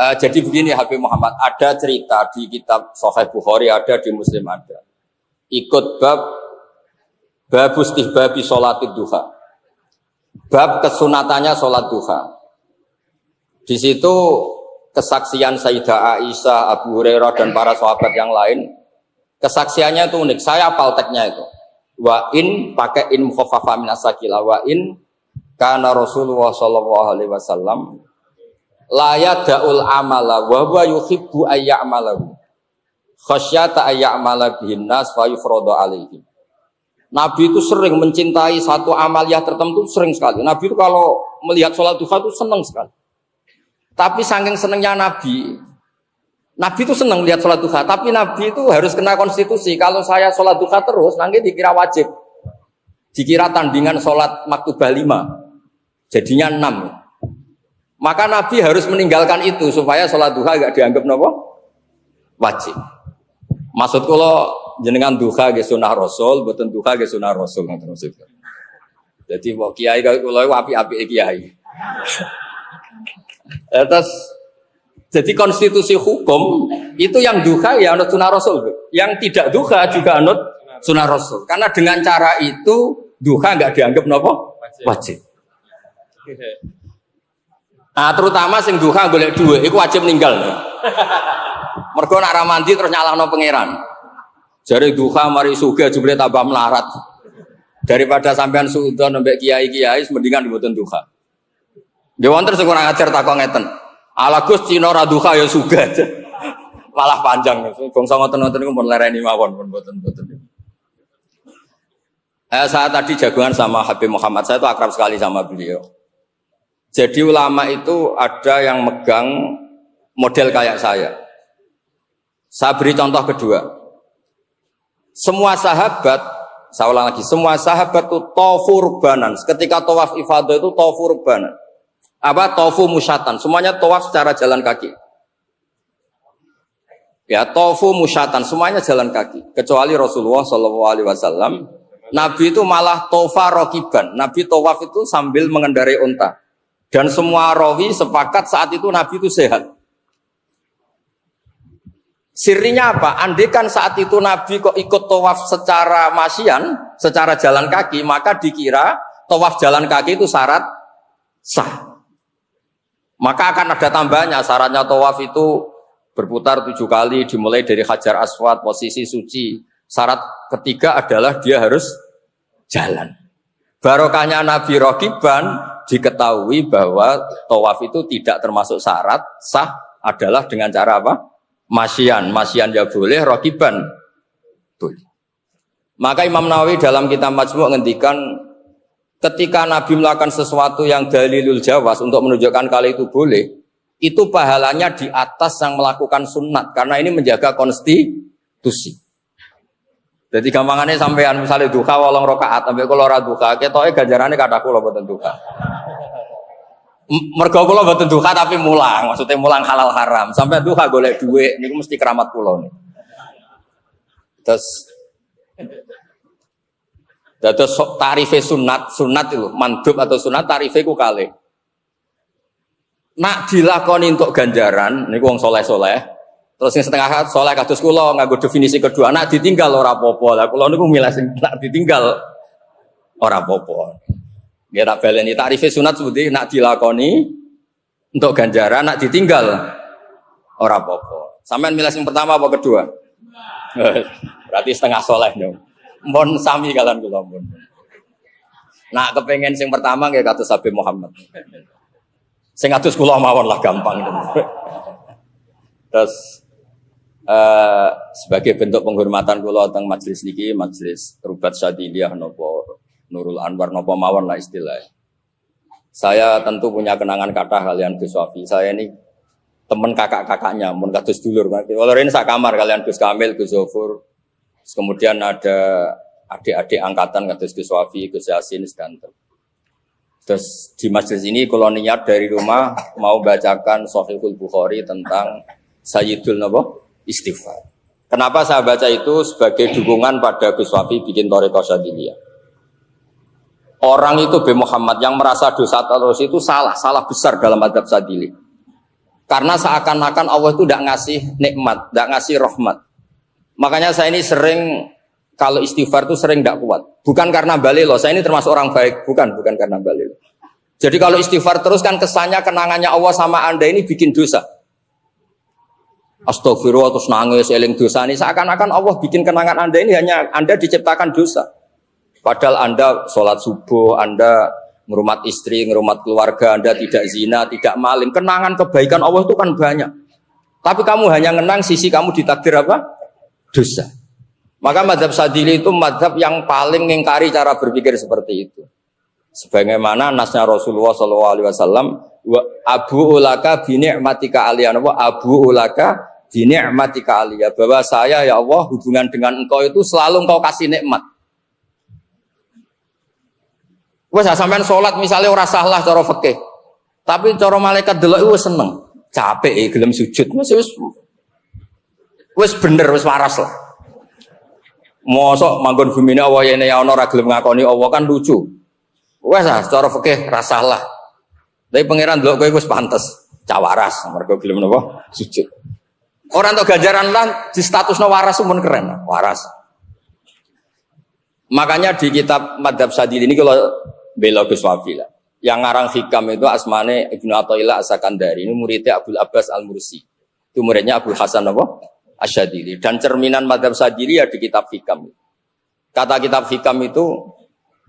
Jadi begini Habib Muhammad, ada cerita di kitab Sahih Bukhari, ada di Muslim ada. Ikut bab istihbabi sholatid duha. Bab kesunatannya sholat duha. Di situ kesaksian Sayyidah Aisyah, Abu Hurairah dan para sahabat yang lain. Kesaksiannya itu unik. Saya hafal teksnya itu. Wa in pakai in mukhaffafa min asakila wa in kana Rasulullah sallallahu alaihi wasallam la yada'ul amala wa huwa yuhibbu ayya'malahu khasyata ayya'mala bihin nas fa yufradu alaihim. Nabi itu sering mencintai satu amaliyah tertentu, sering sekali. Nabi itu kalau melihat sholat duha itu senang sekali. Tapi saking senangnya Nabi itu senang lihat sholat duha. Tapi Nabi itu harus kena konstitusi. Kalau saya sholat duha terus, nanti dikira wajib. Dikira tandingan sholat maktubah 5. Jadinya 6. Maka Nabi harus meninggalkan itu supaya sholat duha gak dianggap nopo wajib. Maksud kalau jenengan duha ge sunah Rasul, boten duha ge sunah Rasul ngoten maksudnya. Jadi kok kiai kula apik-apik kiai. Terus jadi konstitusi hukum itu yang duha ya anut sunah Rasul, yang tidak duha juga anut sunah Rasul. Karena dengan cara itu duha enggak dianggap nopo wajib. Nah, terutama sing duha golek dhuwit iku wajib ninggal. Mergo nek ra mandi terus nyalahno pangeran. Jare duha mari sugih jebule tambah melarat. Daripada sampean suudon mbek kiai-kiai mendingan mboten duha. Nggih wonten sing kurang ajar takok ngeten. Ala Gus Cina ra duha ya sugih. Malah panjang. Bangsa ngoten-ngoten niku pun lereni mawon pun mboten-mboten. Saya tadi jagungan sama Habib Muhammad, saya itu akrab sekali sama beliau. Jadi ulama itu ada yang megang model kayak saya. Saya beri contoh kedua. Semua sahabat, saya ulang lagi, semua sahabat itu tofu rubanan. Ketika tawaf ifadah itu tofu rubanan. Apa? Tofu musyatan. Semuanya tawaf secara jalan kaki. Ya, tofu musyatan. Semuanya jalan kaki. Kecuali Rasulullah SAW. Nabi itu malah tofa rokiban. Nabi tawaf itu sambil mengendarai unta. Dan semua rawi sepakat saat itu Nabi itu sehat. Sirinya apa? Andaikan saat itu Nabi kok ikut tawaf secara masyian, secara jalan kaki, maka dikira tawaf jalan kaki itu syarat sah. Maka akan ada tambahnya, syaratnya tawaf itu berputar 7 kali, dimulai dari Hajar Aswad, posisi suci. Syarat ketiga adalah dia harus jalan. Barokahnya Nabi Rokiban, diketahui bahwa tawaf itu tidak termasuk syarat sah adalah dengan cara apa? Masyian ya boleh, rokiban boleh. Maka Imam Nawawi dalam kitab Majmu' ngendikan ketika Nabi melakukan sesuatu yang dalilul jawaz untuk menunjukkan kalau itu boleh, itu pahalanya di atas yang melakukan sunat karena ini menjaga konstitusi. Jadi gampangannya sampean misalnya duha 8 rakaat sampai kula ora duha, ketoke ganjarane kathah kula mboten duha. Mergo kula mboten duha tapi mulang, maksudnya mulang halal haram. Sampai duha golek dhuwit niku mesti keramat kula niku. Terus tarife sunat itu mandub atau sunat tarife ku kalih. Nak dilakoni untuk ganjaran niku wong saleh-saleh. Terus yang setengah soleh kados kula nganggo definisi kedua, nak ditinggal ora apa-apa. Lah kula niku milih sing nak ditinggal ora apa-apa. Nggih tak baleni takrife sunat seperti nak dilakoni untuk ganjaran, nak ditinggal ora apa-apa. Sampeyan milih sing pertama apa kedua? Berarti setengah soleh dong. Mohon sami kalian kula pun. Nak kepengen sing pertama nggih kados Habib Muhammad. Sing kados kula mawon lah gampang. Terus sebagai bentuk penghormatan kula teng majelis niki, majelis Rubat Syadiliyah napa Nurul Anwar napa mawon lah istilah. Saya tentu punya kenangan kathah kalian Gus Wafi. Saya ini teman kakak-kakaknya, mun kados dulur. Kalau ini sak kamar kalian Gus Kamil, Gus Zofur. Kemudian ada adik-adik angkatan kados Gus Wafi, Gus Yasin sedanten. Terus di majelis ini kula niat dari rumah mau bacakan Shahihul Bukhari tentang Sayyidul napa? Istighfar. Kenapa saya baca itu sebagai dukungan pada Gus Wafi bikin Thariqah Syadiliyah. Orang itu B. Muhammad yang merasa dosa terus itu salah besar dalam adab Syadili. Karena seakan-akan Allah itu tidak ngasih nikmat, tidak ngasih rahmat. Makanya saya ini sering kalau istighfar itu sering tidak kuat. Bukan karena balilo, saya ini termasuk orang baik, bukan karena balilo. Jadi kalau istighfar terus kan kesannya kenangannya Allah sama Anda ini bikin dosa. Astagfirullah terus nangis eling dosa ini seakan-akan Allah bikin kenangan Anda ini hanya Anda diciptakan dosa. Padahal Anda sholat subuh, Anda ngurmat istri, ngurmat keluarga, Anda tidak zina, tidak maling. Kenangan kebaikan Allah itu kan banyak. Tapi kamu hanya ngenang sisi kamu ditakdir apa? Dosa. Maka mazhab Syadzili itu mazhab yang paling mengingkari cara berpikir seperti itu. Sebagaimana nasnya Rasulullah SAW, Abu ulaka bi ni'matika aliyah, Abu ulaka bi ni'matika aliyah, bahwa saya ya Allah hubungan dengan engkau itu selalu engkau kasih nikmat. Wes sampean salat misalnya ora salah cara fikih. Tapi cara malaikat delok wis seneng. Capek gelem sujud. Wis bener, wis waras lah. Mosok manggon bumine Allah yene ya ana ora gelem ngakoni Allah kan lucu. Wes cara fikih ra salah. Tapi pangeran delok kowe wis pantes. Cawaras mergo gelem napa? Sujud. Ora entuk ganjaran lan di statusna waras pun keren, waras. Makanya di kitab Madzhab Syadzili ini kalau bela Gus Wafila. Yang ngarang hikam itu asmane Ibnu Athaillah As-Sakandari. Ini muridnya Abdul Abbas Al-Mursi. Itu muridnya Abdul Hasan Asy-Syadzili. Dan cerminan Madzhab Syadzili ya di kitab hikam. Kata kitab hikam itu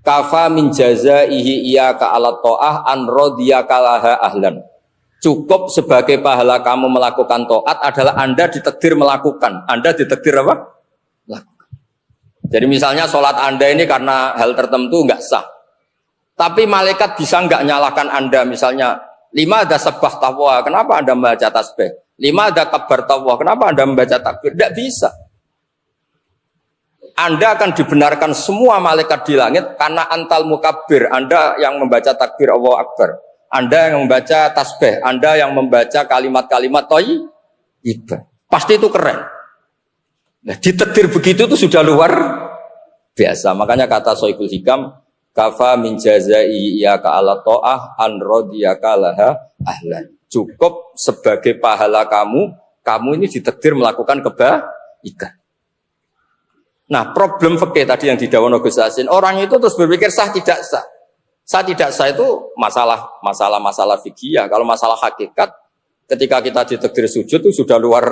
kafa min jazaihi iyyaka 'ala ta'ah an radiyaka laha ahlan. Cukup sebagai pahala kamu melakukan taat adalah Anda ditakdir melakukan. Anda ditakdir apa? Lakukan. Jadi misalnya sholat Anda ini karena hal tertentu enggak sah. Tapi malaikat bisa enggak nyalakan Anda, misalnya 5 ada sebah taqwa, kenapa Anda membaca tasbih? 5 ada kabar taqwa, kenapa Anda membaca takbir? Tidak bisa. Anda akan dibenarkan semua malaikat di langit karena antal mukabbir, Anda yang membaca takbir Allahu Akbar, Anda yang membaca tasbih, Anda yang membaca kalimat-kalimat thayyibah. Pasti itu keren. Nah, ditakdir begitu itu sudah luar biasa. Makanya kata Sohibul Hikam, kafa min jazai iyyaka 'ala ta'ah an radiyaka laha ahlan. Cukup sebagai pahala kamu ini ditakdir melakukan kebaikan. Nah, problem fikih tadi yang didhawuhna Gus Yasin, orang itu terus berpikir sah tidak sah. Sah tidak sah itu masalah fikih. Kalau masalah hakikat, ketika kita ditakdir sujud itu sudah luar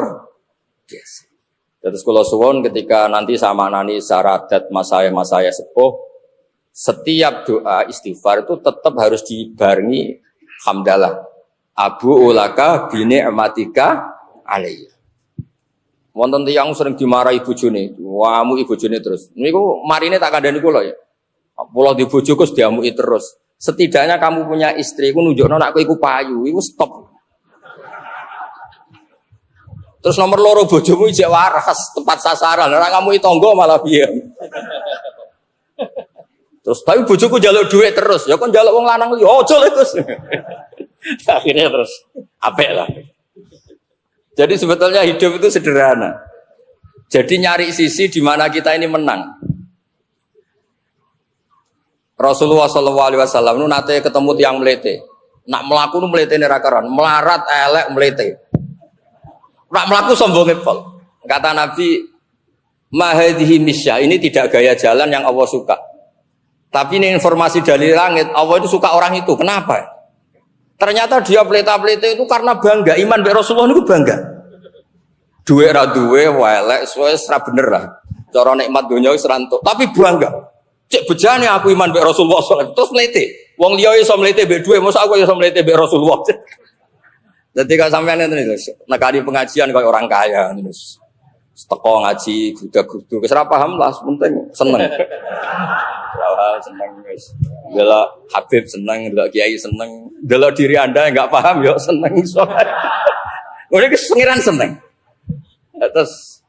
biasa. Terus kalau suwun ketika nanti sama nani saradat masaya sepuh, setiap doa istighfar itu tetap harus dibarengi hamdalah. Abu ulaka bi ni'matika alayya. Wonten tiyang sering dimarahi bojone, wamu bojone terus. Niku marine tak kandhani kula ya. Kula di bojoku diamuki terus. Setidaknya kamu punya istri iku nunjukno nek kowe iku payu, iku stop. Terus nomor loro bojomu ijek waras, tepat sasaran. Ora ngamuki tangga malah piye. Terus tapi bojoku njaluk duit terus, ya kon njaluk wong lanang liya, aja lho terus. Akhirnya terus apik lah. Jadi sebetulnya hidup itu sederhana. Jadi nyari sisi di mana kita ini menang. Rasulullah SAW nu nate ketemu tiang melete. Nak melaku nu melete nerakaran, melarat elek melete. Nak melaku sombongnya pol. Kata Nabi, mahadhihi misyah, ini tidak gaya jalan yang Allah suka. Tapi ini informasi dari langit, Allah itu suka orang itu. Kenapa? Ternyata dia pelita-pelita itu karena bangga. Iman be Rasulullah itu bangga. Duwe ra duwe, welek, wis ra bener lah. Cara nikmat donya wis rantuk. Tapi bangga. Cek bejane aku iman be Rasulullah sallallahu alaihi wasallam. Terus mlete. Wong liya iso mlete be duwe, mosok aku iso mlete be Rasulullah. Jadi kalau sampean ngene iki, nekani pengajian kayak orang kaya terus. Teko ngaji, gudak-guduk, wis ora paham lah, penting seneng. Seneng wis. Delok Habib seneng, delok Kiai seneng, delok diri Anda yang enggak paham yo seneng iso. Ngono iki pengiran seneng. Terus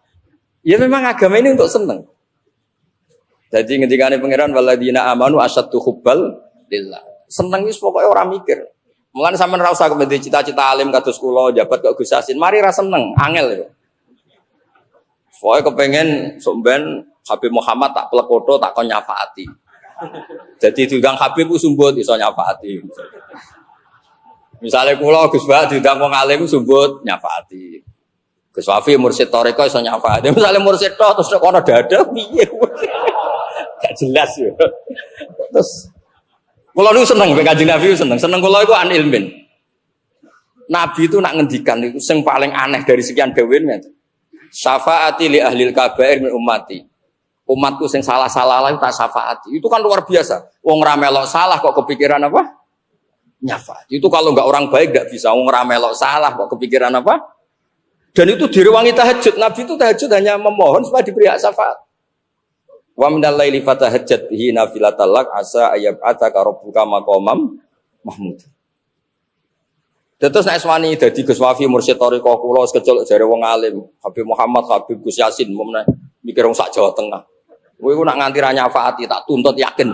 ya memang agama ini untuk seneng. Jadi ngendikane pengiran waladina amanu asyaddu hubbal lillah. Seneng wis pokoke ora mikir. Mulane sampean ora usah kemende cita-cita alim kados kula jabat kok Gus Yasin. Mari ra seneng, angel ya. Pokoke kepengen sok ben Habib Muhammad tak plekoto tak kon nyafaati. Jadi diundang Habib ku sumbut iso nyafaati. Misalnya kula Gus Bah diundang wong alim sumbut nyafaati. Gus Wafi mursyid toriko iso nyafaati. Misalnya mursyid tok terus kono dada piye. Gak jelas ya. Terus kula niku seneng mek Kanjeng Nabi seneng kula iku an ilmin. Nabi itu nak ngendikan itu sing paling aneh dari sekian dawuhnya. Syafaati li ahlil kabair min ummati. Umatku sing salah-salah lah tak syafaati. Itu kan luar biasa. Wong ra melok salah kok kepikiran apa? Nyafaat. Itu kalau enggak orang baik enggak bisa wong ra melok salah kok kepikiran apa? Dan itu direwangi tahajud. Nabi itu tahajud hanya memohon supaya diberi hak syafaat. Wa minal laili fatahajjat bihi nafilatan lak asa ayyab'ataka rabbuka maqamam mahmud. Terus nek swani dadi Gus Wafi mursyid thariqah kula sekecil jare wong alim, Habib Muhammad, Habib Gus Yasin momne mikir wong sak Jawa Tengah. Kowe ku nak nganti ra nyafaati tak tuntut yakin.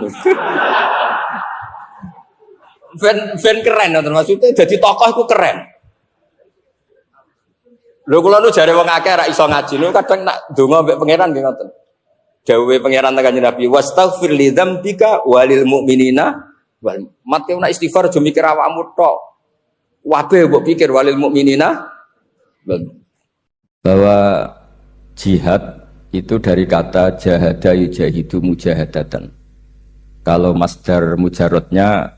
Ben keren ngoten maksudnya dadi tokoh iku keren. Lho kula nu jare wong akeh ra iso ngaji niku kadang nak donga mbek pangeran nggih ngoten. Dawuhe pangeran tekan Nabi wastaghfir li dzambika walil mu'minina wal mat nak istighfar aja mikir awakmu tok. Wabe mbok pikir walil mu'minina bahwa jihad itu dari kata jahada yujahidu mujahadatan. Kalau masdar mujarrodnya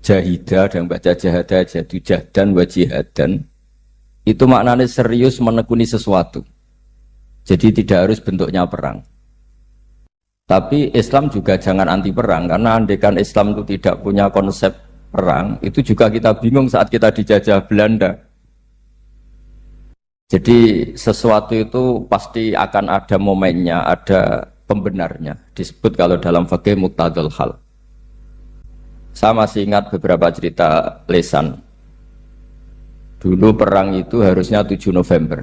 jahida dan baca jahada jadu jahdan wa jihadan itu maknanya serius menekuni sesuatu. Jadi tidak harus bentuknya perang. Tapi Islam juga jangan anti perang karena andaikan Islam itu tidak punya konsep perang, itu juga kita bingung saat kita dijajah Belanda. Jadi sesuatu itu pasti akan ada momennya, ada pembenarnya. Disebut kalau dalam fikih muqtadul hal. Saya masih ingat beberapa cerita lesan. Dulu perang itu harusnya 7 November.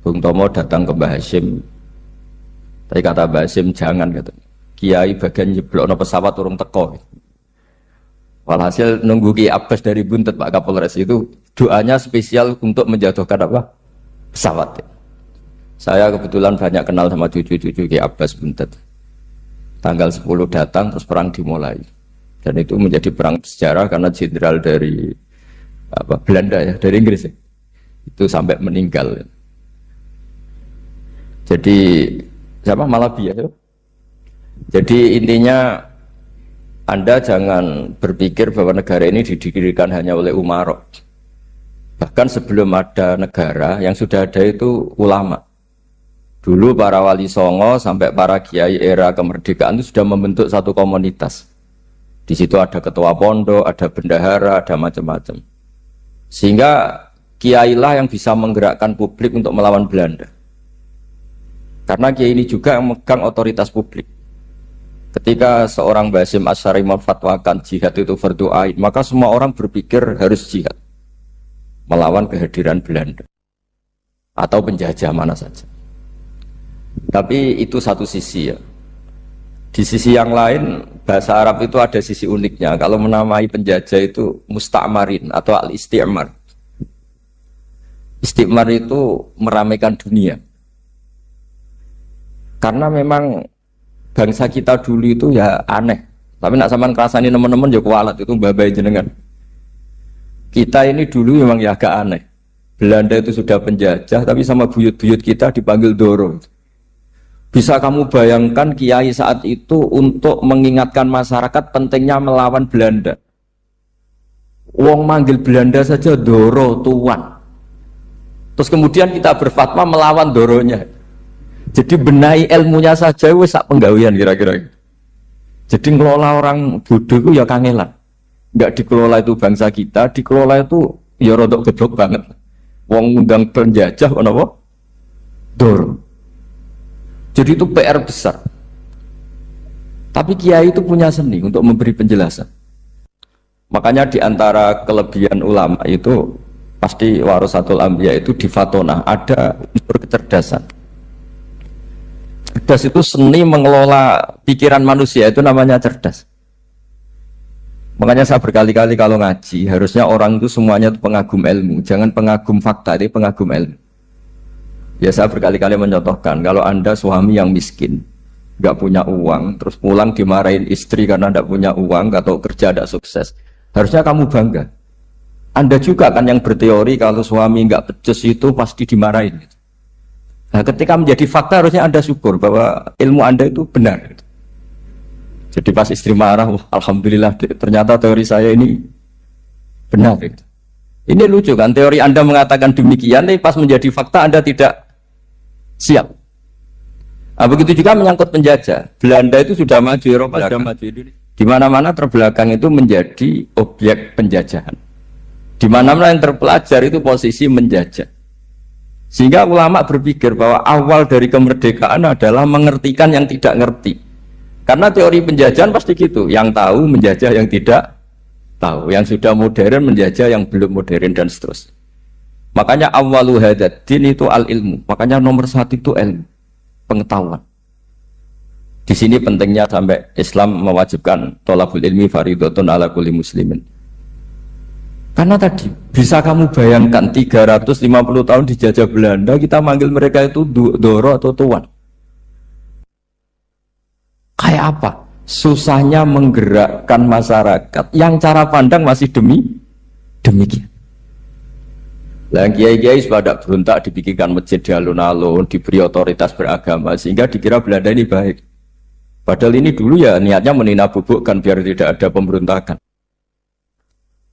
Bung Tomo datang ke Mbah Hashim. Tapi kata Mbah Hashim jangan gitu. Kiai bagian nyeblokno pesawat urung teko. Walhasil nunggu Ki Abbas dari Buntet Pak Kapolres itu doanya spesial untuk menjatuhkan apa? Pesawat. Saya kebetulan banyak kenal sama cucu-cucu Ki Abbas Buntet. Tanggal 10 datang terus perang dimulai. Dan itu menjadi perang sejarah karena jenderal dari Belanda ya, dari Inggris ya. Itu sampai meninggal. Jadi siapa Malabi ya? Jadi intinya Anda jangan berpikir bahwa negara ini didirikan hanya oleh umarok. Bahkan sebelum ada negara, yang sudah ada itu ulama. Dulu para wali songo sampai para kiai era kemerdekaan itu sudah membentuk satu komunitas. Di situ ada ketua pondok, ada bendahara, ada macam-macam. Sehingga kiailah yang bisa menggerakkan publik untuk melawan Belanda. Karena kiai ini juga yang memegang otoritas publik. Ketika seorang Basim Asy'ari memfatwakan jihad itu fardu ain, maka semua orang berpikir harus jihad melawan kehadiran Belanda atau penjajah mana saja. Tapi itu satu sisi ya. Di sisi yang lain, bahasa Arab itu ada sisi uniknya. Kalau menamai penjajah itu musta'marin atau al-isti'mar. Isti'mar itu meramaikan dunia. Karena memang bangsa kita dulu itu ya aneh. Tapi nak sampean kerasani teman-teman ya kualat itu babai jenengan. Kita ini dulu memang ya agak aneh. Belanda itu sudah penjajah tapi sama buyut-buyut kita dipanggil Doro. Bisa kamu bayangkan kiai saat itu untuk mengingatkan masyarakat pentingnya melawan Belanda. Wong manggil Belanda saja Doro tuan. Terus kemudian kita berfatwa melawan Doronya. Jadi benahi ilmunya saja wis sak penggawean kira-kira. Jadi ngelola orang bodoh itu ya kangelan. Enggak dikelola itu bangsa kita, dikelola itu ya rodok gedok banget. Wong ngundang penjajah apa? Dor. Jadi itu PR besar. Tapi kiai itu punya seni untuk memberi penjelasan. Makanya di antara kelebihan ulama itu pasti warasatul anbiya itu di Fatona ada unsur kecerdasan. Cerdas itu seni mengelola pikiran manusia, itu namanya cerdas. Makanya saya berkali-kali kalau ngaji, harusnya orang itu semuanya itu pengagum ilmu, jangan pengagum fakta, ini pengagum ilmu. Ya saya berkali-kali mencontohkan, kalau Anda suami yang miskin, nggak punya uang, terus pulang dimarahin istri karena nggak punya uang atau kerja tidak sukses, harusnya kamu bangga. Anda juga kan yang berteori kalau suami nggak becus itu pasti dimarahin. Nah, ketika menjadi fakta harusnya Anda syukur bahwa ilmu Anda itu benar. Jadi pas istri marah, wah, alhamdulillah ternyata teori saya ini benar. Ini lucu kan, teori Anda mengatakan demikian, tapi pas menjadi fakta Anda tidak siap. Nah, begitu juga menyangkut penjajah. Belanda itu sudah maju, Eropa sudah maju. Di mana-mana terbelakang itu menjadi objek penjajahan. Di mana-mana yang terpelajar itu posisi menjajah. Sehingga ulama berpikir bahwa awal dari kemerdekaan adalah mengertikan yang tidak ngerti. Karena teori penjajahan pasti gitu, yang tahu menjajah yang tidak tahu, yang sudah modern menjajah yang belum modern dan seterusnya. Makanya awwalu hadzal din itu al-ilmu. Makanya nomor satu itu ilmu, pengetahuan. Di sini pentingnya sampai Islam mewajibkan thalabul ilmi fardhatun ala kulli muslimin. Karena tadi bisa kamu bayangkan 350 tahun dijajah Belanda, kita manggil mereka itu doro atau tuan. Kayak apa? Susahnya menggerakkan masyarakat yang cara pandang masih demikian. Lah kiai-kiai pada berontak dibikinkan masjid di alun-alun, diberi otoritas beragama sehingga dikira Belanda ini baik. Padahal ini dulu ya niatnya meninabobokan biar tidak ada pemberontakan.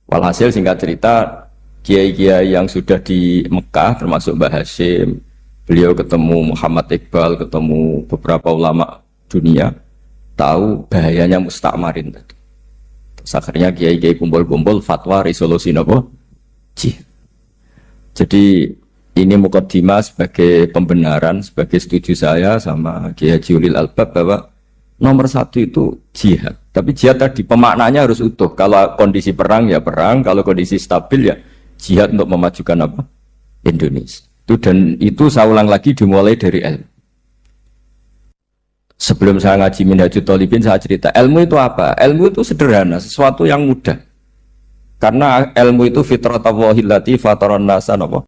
Walhasil singkat cerita, kiai-kiai yang sudah di Mekah termasuk Mbah Hashim, beliau ketemu Muhammad Iqbal, ketemu beberapa ulama dunia, tahu bahayanya mustakmarin tadi. Terus akhirnya kiai-kiai kumpul-kumpul fatwa resolusi nopo? Jadi ini mukaddimah sebagai pembenaran, sebagai setuju saya sama Kiai Haji Ulil Albab bahwa nomor satu itu jihad. Tapi jihad tadi pemaknanya harus utuh. Kalau kondisi perang ya perang, kalau kondisi stabil ya jihad untuk memajukan apa? Indonesia. Dan itu saya ulang lagi dimulai dari ilmu. Sebelum saya ngaji Minhajul Thalibin saya cerita ilmu itu apa? Ilmu itu sederhana, sesuatu yang mudah. Karena ilmu itu fitratallahi allati fataran nasa apa?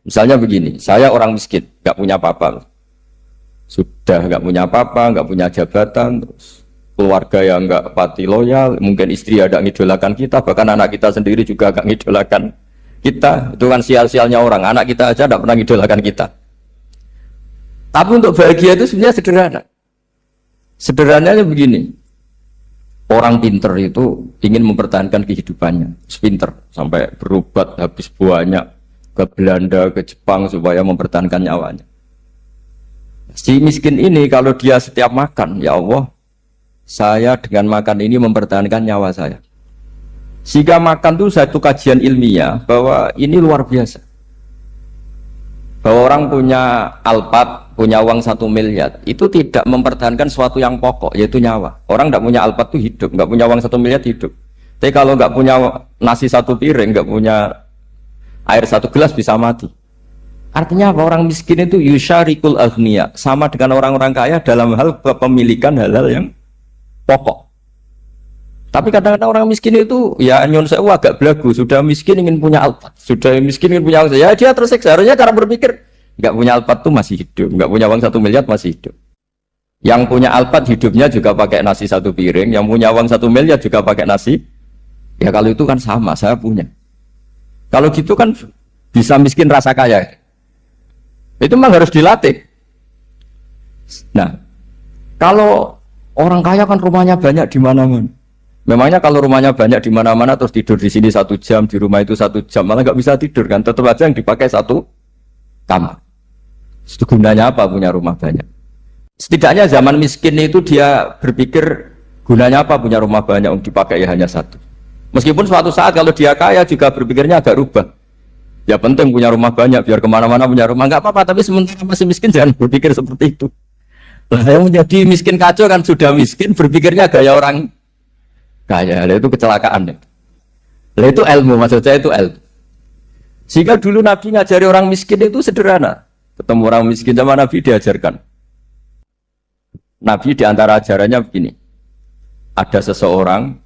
Misalnya begini, saya orang miskin, nggak punya apa-apa. Sudah nggak punya apa-apa, nggak punya jabatan, terus keluarga yang nggak pati loyal, mungkin istri ada ngidolakan kita, bahkan anak kita sendiri juga nggak ngidolakan kita. Itu kan sial-sialnya orang, anak kita aja nggak pernah ngidolakan kita. Tapi untuk bahagia itu sebenarnya sederhana. Sederhananya begini, orang pinter itu ingin mempertahankan kehidupannya, pinter sampai berobat habis banyak ke Belanda, ke Jepang supaya mempertahankan nyawanya. Si miskin ini kalau dia setiap makan, ya Allah, saya dengan makan ini mempertahankan nyawa saya. Sehingga makan itu satu kajian ilmiah bahwa ini luar biasa. Bahwa orang punya Alphard, punya uang 1 miliar, itu tidak mempertahankan sesuatu yang pokok, yaitu nyawa. Orang tidak punya Alphard itu hidup, nggak punya uang 1 miliar hidup. Tapi kalau nggak punya nasi 1 piring, nggak punya air 1 gelas bisa mati. Artinya apa? Orang miskin itu yusyarikul aghniya, sama dengan orang-orang kaya dalam hal kepemilikan hal-hal yang pokok. Tapi kadang-kadang orang miskin itu ya nyon sewu agak belagu, sudah miskin ingin punya Alphard, sudah miskin ingin punya uang, ya dia tersiksa. Harusnya cara berpikir nggak punya Alphard tuh masih hidup, nggak punya uang 1 miliar masih hidup. Yang punya Alphard hidupnya juga pakai nasi 1 piring, yang punya uang 1 miliar juga pakai nasi. Ya kalau itu kan sama, saya punya. Kalau gitu kan bisa miskin rasa kaya. Itu memang harus dilatih. Nah, kalau orang kaya kan rumahnya banyak di mana-mana. Memangnya kalau rumahnya banyak di mana-mana terus tidur di sini 1 jam, di rumah itu 1 jam, malah nggak bisa tidur kan? Tetap aja yang dipakai 1 kamar. Itu gunanya apa punya rumah banyak? Setidaknya zaman miskin itu dia berpikir gunanya apa punya rumah banyak untuk dipakai ya hanya 1. Meskipun suatu saat kalau dia kaya juga berpikirnya agak rubah. Ya penting punya rumah banyak biar kemana-mana punya rumah nggak apa-apa, tapi sementara masih miskin jangan berpikir seperti itu. Nah, yang menjadi miskin kacau kan sudah miskin berpikirnya gaya orang kaya, itu kecelakaan ya. Nah, itu ilmu, maksud saya itu ilmu. Sehingga dulu Nabi ngajari orang miskin itu sederhana. Ketemu orang miskin sama Nabi diajarkan. Nabi diantara ajarannya begini. Ada seseorang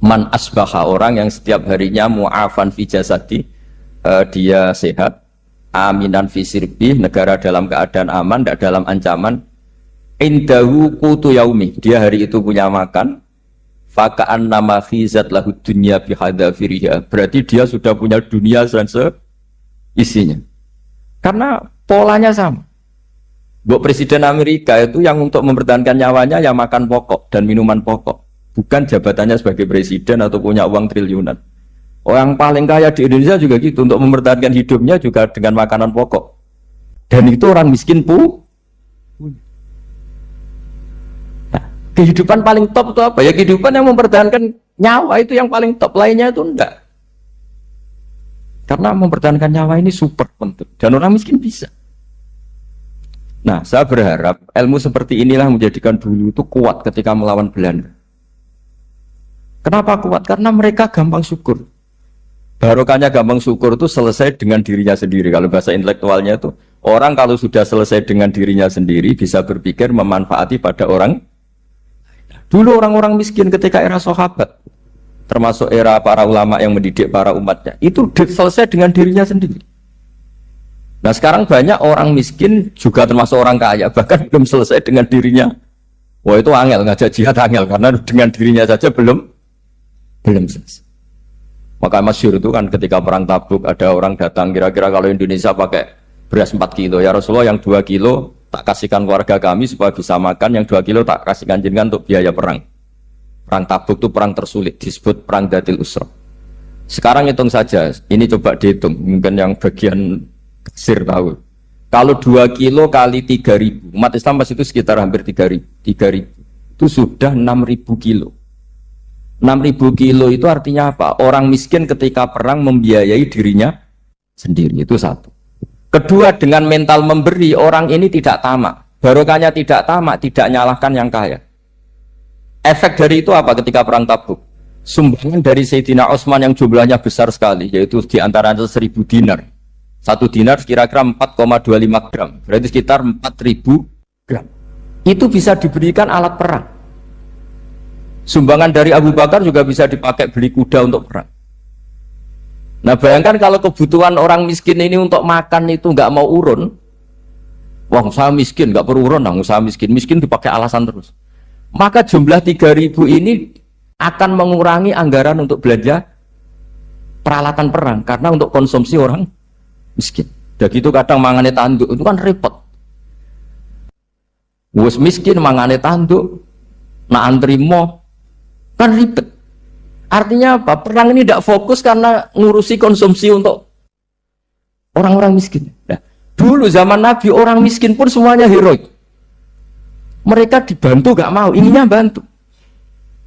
man asbaha, orang yang setiap harinya mu'afan fi jasadi, dia sehat, aminan fi sirbi, negara dalam keadaan aman, tidak dalam ancaman. Indahu qutu yaumi, dia hari itu punya makan. Faka'an nama khizat lahu dunya bihadzafiriha. Berarti dia sudah punya dunia dan isinya. Karena polanya sama. Buat Presiden Amerika itu yang untuk mempertahankan nyawanya ya makan pokok dan minuman pokok. Bukan jabatannya sebagai presiden atau punya uang triliunan. Orang paling kaya di Indonesia juga gitu. Untuk mempertahankan hidupnya juga dengan makanan pokok. Dan itu orang miskin kehidupan paling top itu apa? Ya kehidupan yang mempertahankan nyawa itu yang paling top, lainnya itu enggak. Karena mempertahankan nyawa ini super penting dan orang miskin bisa. Nah, saya berharap ilmu seperti inilah menjadikan dulu itu kuat ketika melawan Belanda. Kenapa kuat? Karena mereka gampang syukur. Barokahnya gampang syukur itu selesai dengan dirinya sendiri. Kalau bahasa intelektualnya itu orang kalau sudah selesai dengan dirinya sendiri bisa berpikir memanfaati pada orang. Dulu orang-orang miskin ketika era sahabat, termasuk era para ulama yang mendidik para umatnya, itu selesai dengan dirinya sendiri. Nah sekarang banyak orang miskin juga termasuk orang kaya, bahkan belum selesai dengan dirinya. Wah itu angel, ngajak jihad angel, karena dengan dirinya saja belum selesai. Maka masyhur itu kan ketika perang Tabuk ada orang datang, kira-kira kalau Indonesia pakai beras 4 kilo, ya Rasulullah yang 2 kilo tak kasihkan keluarga kami supaya bisa makan, yang 2 kilo tak kasihkan jenengan untuk biaya perang. Perang Tabuk itu perang tersulit, disebut perang Dhatil Usra. Sekarang hitung saja, ini coba dihitung, mungkin yang bagian kasir tahu. Kalau 2 kilo kali 3.000, umat Islam pas itu sekitar hampir 3.000, itu sudah 6.000 kilo. 6.000 kilo itu artinya apa? Orang miskin ketika perang membiayai dirinya sendiri, itu satu. Kedua, dengan mental memberi, orang ini tidak tamak. Barokahnya tidak tamak, tidak nyalahkan yang kaya. Efek dari itu apa ketika perang Tabuk? Sumbangan dari Sayyidina Utsman yang jumlahnya besar sekali, yaitu diantaranya 1.000 dinar. 1 dinar kira-kira 4,25 gram, berarti sekitar 4.000 gram. Itu bisa diberikan alat perang. Sumbangan dari Abu Bakar juga bisa dipakai beli kuda untuk perang. Nah bayangkan kalau kebutuhan orang miskin ini untuk makan itu nggak mau urun, wah saya miskin nggak perlu urun, saya miskin dipakai alasan terus. Maka jumlah 3.000 ini akan mengurangi anggaran untuk belanja peralatan perang karena untuk konsumsi orang miskin. Dan gitu kadang mangane tanduk itu kan repot. Wes miskin mangane tanduk, nak antri mo kan ribet. Artinya apa? Perang ini tidak fokus karena ngurusi konsumsi untuk orang-orang miskin. Nah, dulu zaman Nabi orang miskin pun semuanya heroik. Mereka dibantu gak mau, inginnya bantu.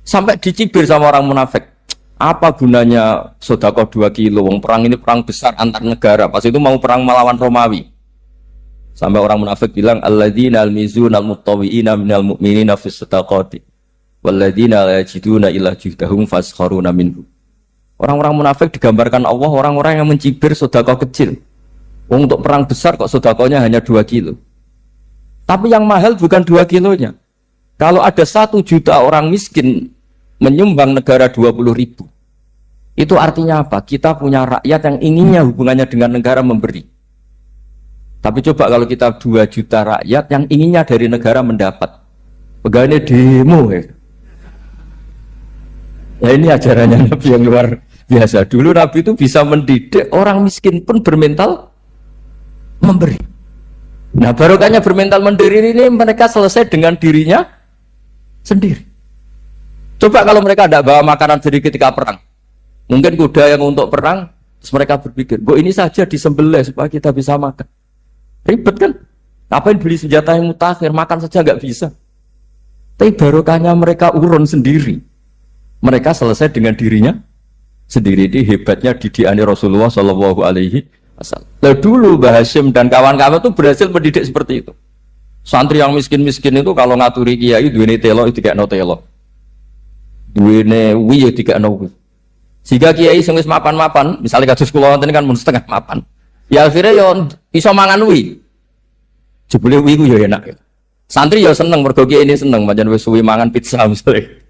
Sampai dicibir sama orang munafik. Apa gunanya sedekah 2 kilo? Wong perang ini perang besar antar negara. Pas itu mau perang melawan Romawi. Sampai orang munafik bilang alladzina almizuna almuttawwi'ina minal mu'minina fis sadaqati. Walladzina la yajiduna illa juhdahum faskharuna minhu. Orang-orang munafik digambarkan Allah orang-orang yang mencibir sedekah kecil. Untuk perang besar kok sedekahnya hanya 2 kilo. Tapi yang mahal bukan 2 kilonya. Kalau ada 1 juta orang miskin menyumbang negara 20.000. Itu artinya apa? Kita punya rakyat yang inginnya hubungannya dengan negara memberi. Tapi coba kalau kita 2 juta rakyat yang inginnya dari negara mendapat. Pegawainya demo ya. Ya ini ajarannya Nabi yang luar biasa. Dulu Nabi itu bisa mendidik orang miskin pun bermental memberi. Nah barokahnya bermental mandiri ini mereka selesai dengan dirinya sendiri. Coba kalau mereka tidak bawa makanan sendiri ketika perang, mungkin kuda yang untuk perang, terus mereka berpikir, bu ini saja disembelih supaya kita bisa makan. Ribet kan? Ngapain beli senjata yang mutakhir, makan saja nggak bisa. Tapi barokahnya mereka urun sendiri. Mereka selesai dengan dirinya sendiri. Ini hebatnya didikan Rasulullah Shallallahu Alaihi Wasallam. Lalu dulu Mbah Hashim dan kawan-kawan itu berhasil mendidik seperti itu. Santri yang miskin-miskin itu kalau ngaturi kiai duwene telo itu kayak no telo, duwene wi itu kayak no wi. Jika kiai sing wis mapan-mapan, misalnya kados kula wonten kan mun setengah mapan, ya akhirnya yo iso mangan wi. Jebule wi ku yo enak. Santri yo seneng mergo kiai ini seneng pancen wis suwi mangan pizza misalnya.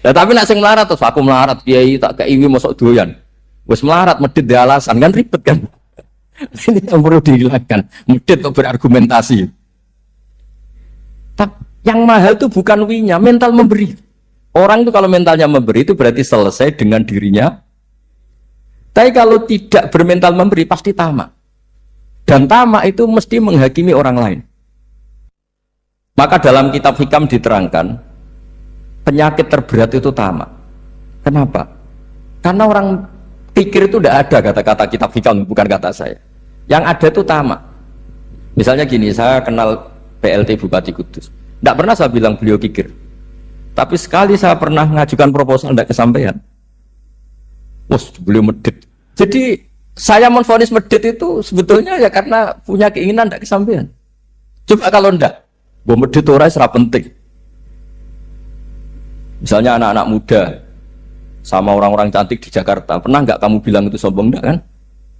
Nah, tapi nak sing melarat terus aku melarat kiai tak kei wi mosok doyan. Wis melarat medhit di alasan kan ribet kan. Ini yang perlu dihilangkan. Medhit kok berargumentasi. Tapi yang mahal itu bukan winya, mental memberi. Orang itu kalau mentalnya memberi itu berarti selesai dengan dirinya. Tapi kalau tidak bermental memberi pasti tamak. Dan tamak itu mesti menghakimi orang lain. Maka dalam kitab hikam diterangkan penyakit terberat itu tamak. Kenapa? Karena orang pikir itu tidak ada kata-kata kitab hikam, bukan kata saya. Yang ada itu tamak. Misalnya gini, saya kenal PLT Bupati Kudus. Tidak pernah saya bilang beliau kikir. Tapi sekali saya pernah mengajukan proposal tidak kesampaian. Wah, beliau medit. Jadi saya menvonis medit itu sebetulnya ya karena punya keinginan tidak kesampaian. Coba kalau tidak, gue medit orang serap penting. Misalnya anak-anak muda sama orang-orang cantik di Jakarta, pernah nggak kamu bilang itu sombong enggak kan?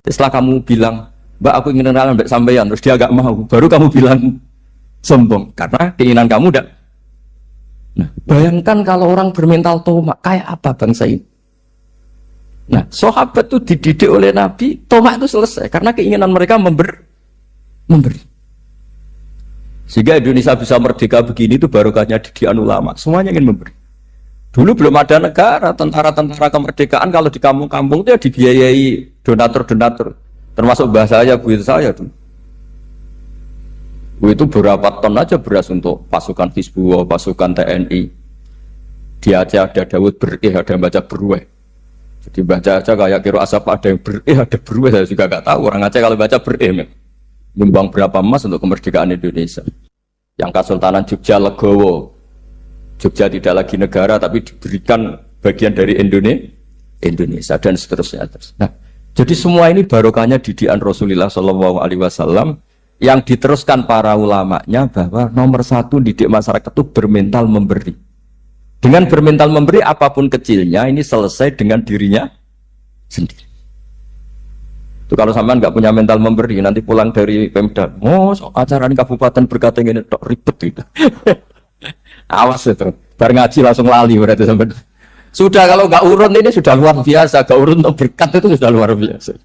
Setelah kamu bilang, Mbak aku ingin kenalan Mbak sampean, terus dia agak mau, baru kamu bilang sombong karena keinginan kamu enggak. Nah, bayangkan kalau orang bermental tomak kayak apa bangsa ini. Nah, sahabat itu dididik oleh Nabi, tomak itu selesai karena keinginan mereka memberi. Sehingga Indonesia bisa merdeka begini itu barokahnya didikan ulama. Semuanya ingin memberi. Dulu belum ada negara, tentara-tentara kemerdekaan kalau di kampung-kampung itu ya dibiayai donatur-donatur. Termasuk bahasa saya dulu. Itu berapa ton aja beras untuk pasukan Hizbullah, pasukan TNI. Di Aceh ada Dawud berih, ada yang baca berweh. Jadi baca aja kayak kira asap ada yang berih, ada berweh. Saya juga gak tahu orang Aceh kalau baca berih. Nyumbang berapa emas untuk kemerdekaan Indonesia. Yang Kesultanan Jogja Legowo. Jogja tidak lagi negara tapi diberikan bagian dari Indonesia dan seterusnya. Nah, jadi semua ini barokahnya didikan Rasulullah SAW yang diteruskan para ulamanya bahwa nomor satu didik masyarakat itu bermental memberi. Dengan bermental memberi apapun kecilnya ini selesai dengan dirinya sendiri. Itu kalau sampean nggak punya mental memberi nanti pulang dari Pemda, acara ini kabupaten berkata ini tok ribet gitu. Awas itu, bar ngaji langsung lali berarti sampai. Sudah kalau nggak urun ini sudah luar biasa, nggak urun untuk berkat itu sudah luar biasa.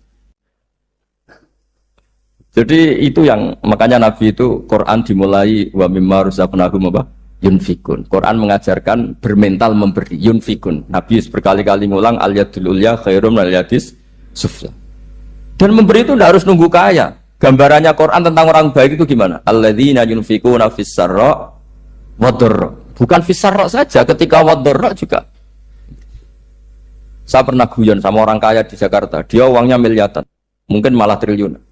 Jadi itu yang makanya Nabi itu Quran dimulai wa mimma razaqnahum apa? Yunfikun. Quran mengajarkan bermental memberi yunfikun. Nabi berkali-kali ngulang al yadul ulya khairum al yadis sufla. Dan memberi itu tidak harus nunggu kaya. Gambarannya Quran tentang orang baik itu gimana? Alladzina yunfikuna fis sarra wadharra. Bukan fis sarra saja, ketika wadharra juga. Saya pernah guyon sama orang kaya di Jakarta. Dia uangnya miliaran, mungkin malah triliunan.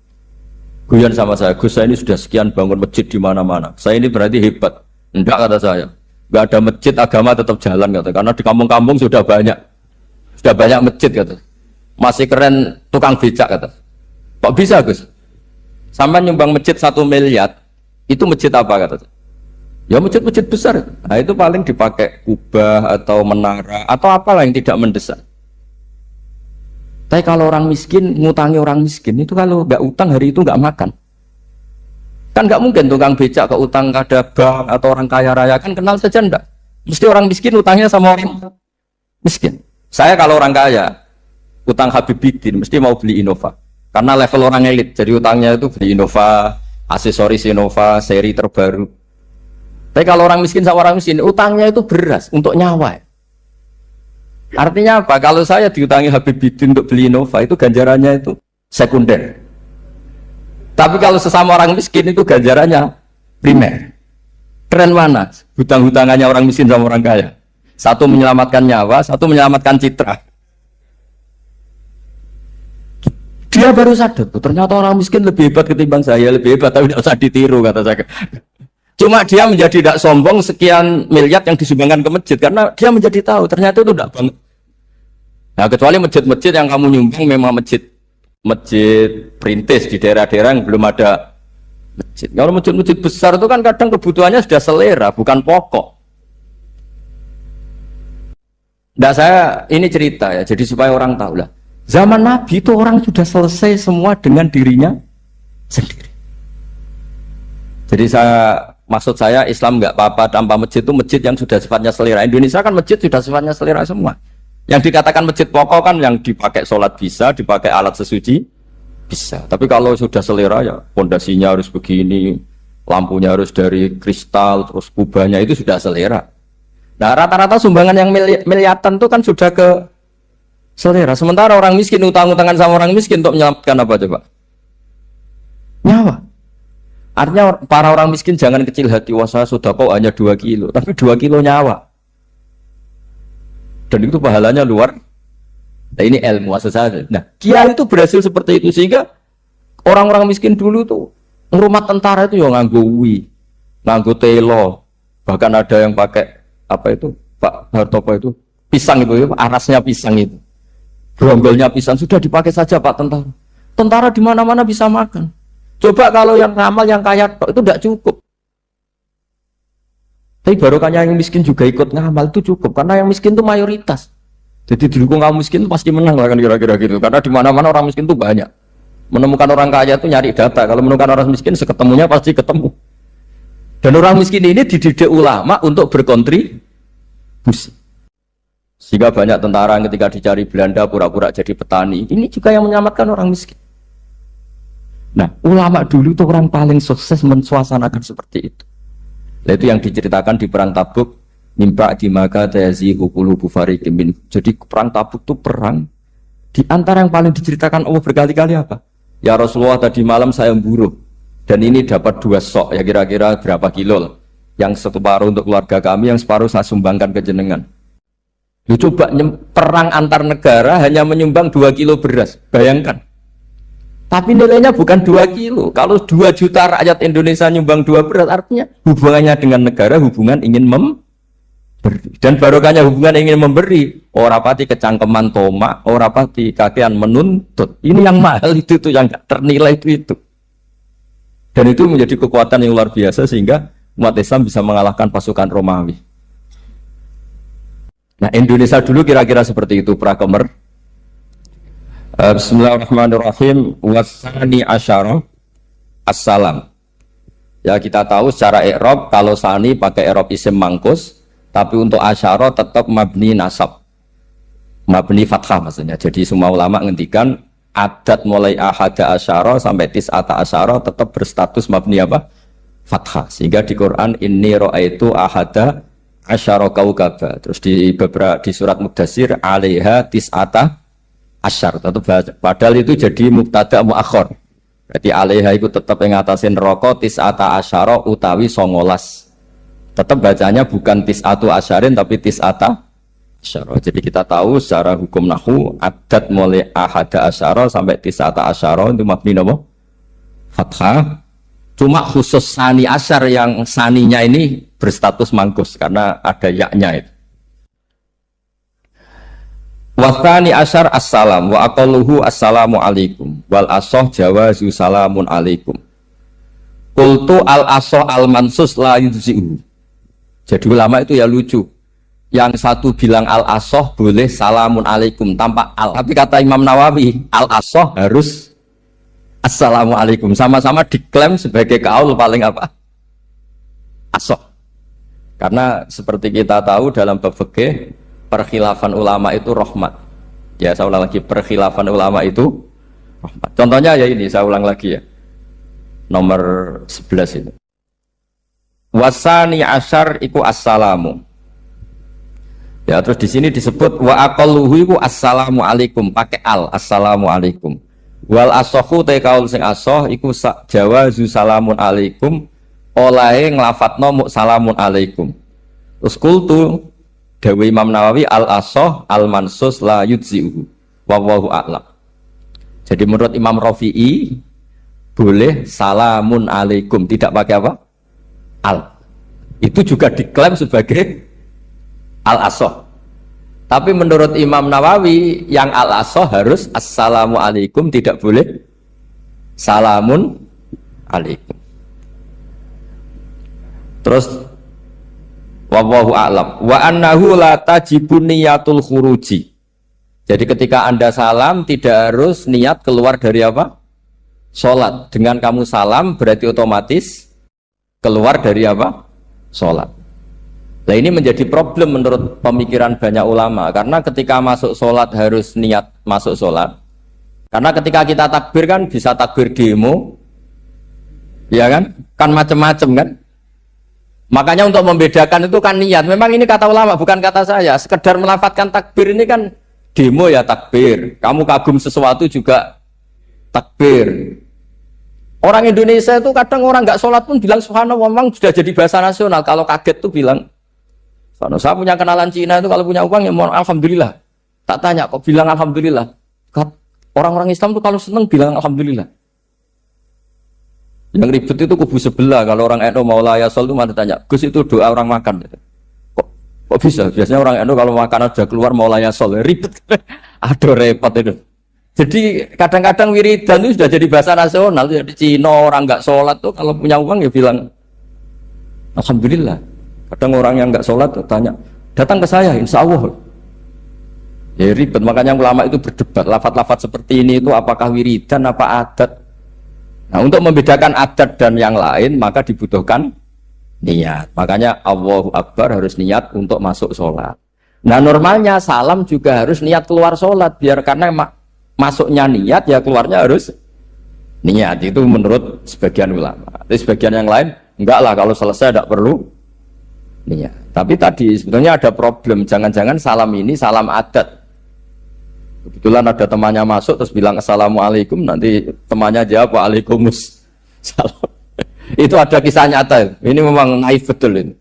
Guyon sama saya, Gus saya ini sudah sekian bangun masjid di mana-mana. Saya ini berarti hebat. Enggak kata saya. Enggak ada masjid agama tetap jalan kata. Karena di kampung-kampung sudah banyak masjid kata. Masih keren tukang becak kata. Kok bisa Gus? Sampai nyumbang masjid 1 miliar, itu masjid apa kata? Ya masjid-masjid besar. Nah itu paling dipakai kubah atau menara atau apalah yang tidak mendesak. Tapi kalau orang miskin ngutangi orang miskin itu kalau nggak utang hari itu nggak makan. Kan nggak mungkin tukang becak ke utang kada bank atau orang kaya raya kan kenal saja ndak. Mesti orang miskin utangnya sama orang miskin. Saya kalau orang kaya utang Habibidin mesti mau beli Innova. Karena level orang elit jadi utangnya itu beli Innova, aksesoris Innova, seri terbaru. Tapi kalau orang miskin sama orang miskin utangnya itu beras untuk nyawa. Artinya apa? Kalau saya diutangi Habibidin untuk beli Innova itu ganjarannya itu sekunder. Tapi kalau sesama orang miskin itu ganjarannya primer. Keren mana? Hutang-hutangannya orang miskin sama orang kaya. Satu menyelamatkan nyawa, satu menyelamatkan citra. Dia baru sadar, ternyata orang miskin lebih hebat ketimbang saya, lebih hebat tapi tidak usah ditiru kata saya. Cuma dia menjadi tidak sombong sekian miliar yang disumbangkan ke masjid karena dia menjadi tahu ternyata itu tidak banget. Nah kecuali masjid-masjid yang kamu nyumbang memang masjid perintis di daerah-daerah yang belum ada masjid. Kalau masjid-masjid besar itu kan kadang kebutuhannya sudah selera bukan pokok. Nah saya ini cerita ya jadi supaya orang tahu lah. Zaman Nabi itu orang sudah selesai semua dengan dirinya sendiri. Jadi maksud saya Islam nggak apa-apa tanpa masjid itu masjid yang sudah sifatnya selera. Indonesia kan masjid sudah sifatnya selera semua. Yang dikatakan masjid pokok kan yang dipakai sholat bisa, dipakai alat sesuci bisa. Tapi kalau sudah selera ya pondasinya harus begini, lampunya harus dari kristal, terus kubahnya itu sudah selera. Nah rata-rata sumbangan yang miliatan itu kan sudah ke selera. Sementara orang miskin utang-utangan sama orang miskin untuk menyelamatkan apa coba? Nyawa. Artinya para orang miskin jangan kecil hati, wah saya sudah kok hanya 2 kilo, tapi 2 kilo nyawa. Dan itu pahalanya luar. Nah ini ilmu asal. Nah kiai itu berhasil seperti itu sehingga orang-orang miskin dulu tuh rumah tentara itu yang nganggo nganggo telo, bahkan ada yang pakai apa itu Pak Hartopo itu pisang itu, arasnya pisang itu, bronggolnya pisang sudah dipakai saja Pak tentara. Tentara di mana-mana bisa makan. Coba kalau yang ramal yang kaya itu tidak cukup. Tapi barokahnya yang miskin juga ikut ngamal itu cukup karena yang miskin itu mayoritas. Jadi didukung kaum miskin itu pasti menang lah kan kira-kira gitu. Karena di mana-mana orang miskin itu banyak. Menemukan orang kaya itu nyari data. Kalau menemukan orang miskin seketemunya pasti ketemu. Dan orang miskin ini dididik ulama untuk berkontribusi. Sehingga banyak tentara yang ketika dicari Belanda pura-pura jadi petani. Ini juga yang menyelamatkan orang miskin. Nah, ulama dulu itu orang paling sukses mensuasanakan seperti itu. Nah, itu yang diceritakan di perang Tabuk. Mimpa di maka tayazihu qulubu fariqin min. Jadi perang Tabuk itu perang di antara yang paling diceritakan Allah berkali-kali apa? Ya Rasulullah tadi malam saya memburu dan ini dapat 2 sok ya kira-kira berapa kilo lah. Yang separuh untuk keluarga kami, yang separuh saya sumbangkan ke jenengan. Lu coba perang antar negara hanya menyumbang 2 kilo beras, bayangkan. Tapi nilainya bukan 2 kilo. Kalau 2 juta rakyat Indonesia nyumbang 2 beras, artinya hubungannya dengan negara hubungan ingin memberi. Dan barokahnya hubungan ingin memberi, ora pati kecangkeman tomak, ora pati kakean menuntut. Ini yang mahal itu tuh yang gak ternilai itu. Dan itu menjadi kekuatan yang luar biasa sehingga umat Islam bisa mengalahkan pasukan Romawi. Nah, Indonesia dulu kira-kira seperti itu prakemer. Bismillahirrahmanirrahim. Wasani asyara assalam. Ya kita tahu secara i'rab kalau sani pakai i'rab isim mangkus. Tapi untuk asyara tetap mabni nasab, mabni fathah maksudnya. Jadi semua ulama ngendikan adat mulai ahada asyara sampai tis'ata asyara tetap berstatus mabni apa? Fathah. Sehingga di Quran inni ra'aitu ahada asyara kaukaba. Terus di surat Mudassir alaiha tis'ata asyar. Padahal itu jadi mubtada muakhir. Berarti alaiha itu tetap ngatasin roko tis'ata asyara utawi 19. Tetap bacanya bukan tis'atu asyarin tapi tis'ata asyara. Jadi kita tahu secara hukum nahwu adat mulai ahada asyara sampai tis'ata asyara itu mabni apa? Fathah. Cuma khusus sani asyar yang saninya ini berstatus mangkus karena ada yaknya itu. Wasani asyar assalam wa aqalluhu assalamu alaikum wal asoh jawazu salamun alaikum. Qultu al asoh al mansus la yudzi'u. Jadi ulama itu ya lucu. Yang satu bilang al-asoh boleh salamun alaikum tanpa al. Tapi kata Imam Nawawi, al-asoh harus assalamu alaikum. Sama-sama diklaim sebagai kaul paling apa? Asoh. Karena seperti kita tahu dalam bab fikih, perkhilafan ulama itu rahmat. Ya saya ulang lagi, perkhilafan ulama itu rahmat. Contohnya ya ini, saya ulang lagi ya. Nomor 11 itu. Wasani asyar iku assalamu. Ya terus di sini disebut wa aqalluhu iku assalamu alaikum pakai al assalamu alaikum. Wal asohu te kaul sing asoh iku jawazu salamun alaikum olahe nglafatno mu salamun alaikum. Terus kultu dawe Imam Nawawi al asoh al mansus la yudzi'u wallahu a'lam. Jadi menurut Imam Rafi'i boleh salamun alaikum tidak pakai apa? Al. Itu juga diklaim sebagai al-asoh. Tapi menurut Imam Nawawi yang al-asoh harus assalamu alaikum, tidak boleh salamun alaikum. Terus wallahu a'lam wa annahu la tajibun niyatul khuruji. Jadi ketika Anda salam tidak harus niat keluar dari apa? Salat. Dengan kamu salam berarti otomatis keluar dari apa? Sholat. Nah ini menjadi problem menurut pemikiran banyak ulama karena ketika masuk sholat harus niat masuk sholat. Karena ketika kita takbir kan bisa takbir demo, ya kan? Kan macam-macam kan? Makanya untuk membedakan itu kan niat. Memang ini kata ulama, bukan kata saya. Sekedar melafadzkan takbir ini kan demo ya takbir. Kamu kagum sesuatu juga takbir. Orang Indonesia itu kadang orang nggak sholat pun bilang subhanallah, memang sudah jadi bahasa nasional. Kalau kaget tuh bilang, saya punya kenalan Cina itu kalau punya uang ya mohon alhamdulillah. Tak tanya kok bilang alhamdulillah. Orang-orang Islam tuh kalau seneng bilang alhamdulillah. Yang ribet itu kubu sebelah. Kalau orang NU mau layasol itu mana tanya, Gus itu doa orang makan. Kok bisa? Biasanya orang NU kalau makanan sudah keluar mau layasol, ribet. Aduh repot itu. Jadi kadang-kadang wiridan itu sudah jadi bahasa nasional. Jadi Cina orang nggak sholat tuh kalau punya uang ya bilang alhamdulillah. Kadang orang yang nggak sholat tuh tanya, datang ke saya, insya Allah. Ya ribet. Makanya ulama itu berdebat. Lafaz-lafaz seperti ini itu apakah wiridan apa adat? Nah, untuk membedakan adat dan yang lain maka dibutuhkan niat. Makanya Allahu Akbar harus niat untuk masuk sholat. Nah normalnya salam juga harus niat keluar sholat, biar karena masuknya niat ya keluarnya harus niat. Itu menurut sebagian ulama. Tapi sebagian yang lain enggak lah, kalau selesai tidak perlu niat. Tapi tadi sebetulnya ada problem, jangan-jangan salam ini salam adat. Kebetulan ada temannya masuk terus bilang assalamualaikum, nanti temannya jawab waalaikumsalam. Itu ada kisah nyata. Ini memang naif betul ini.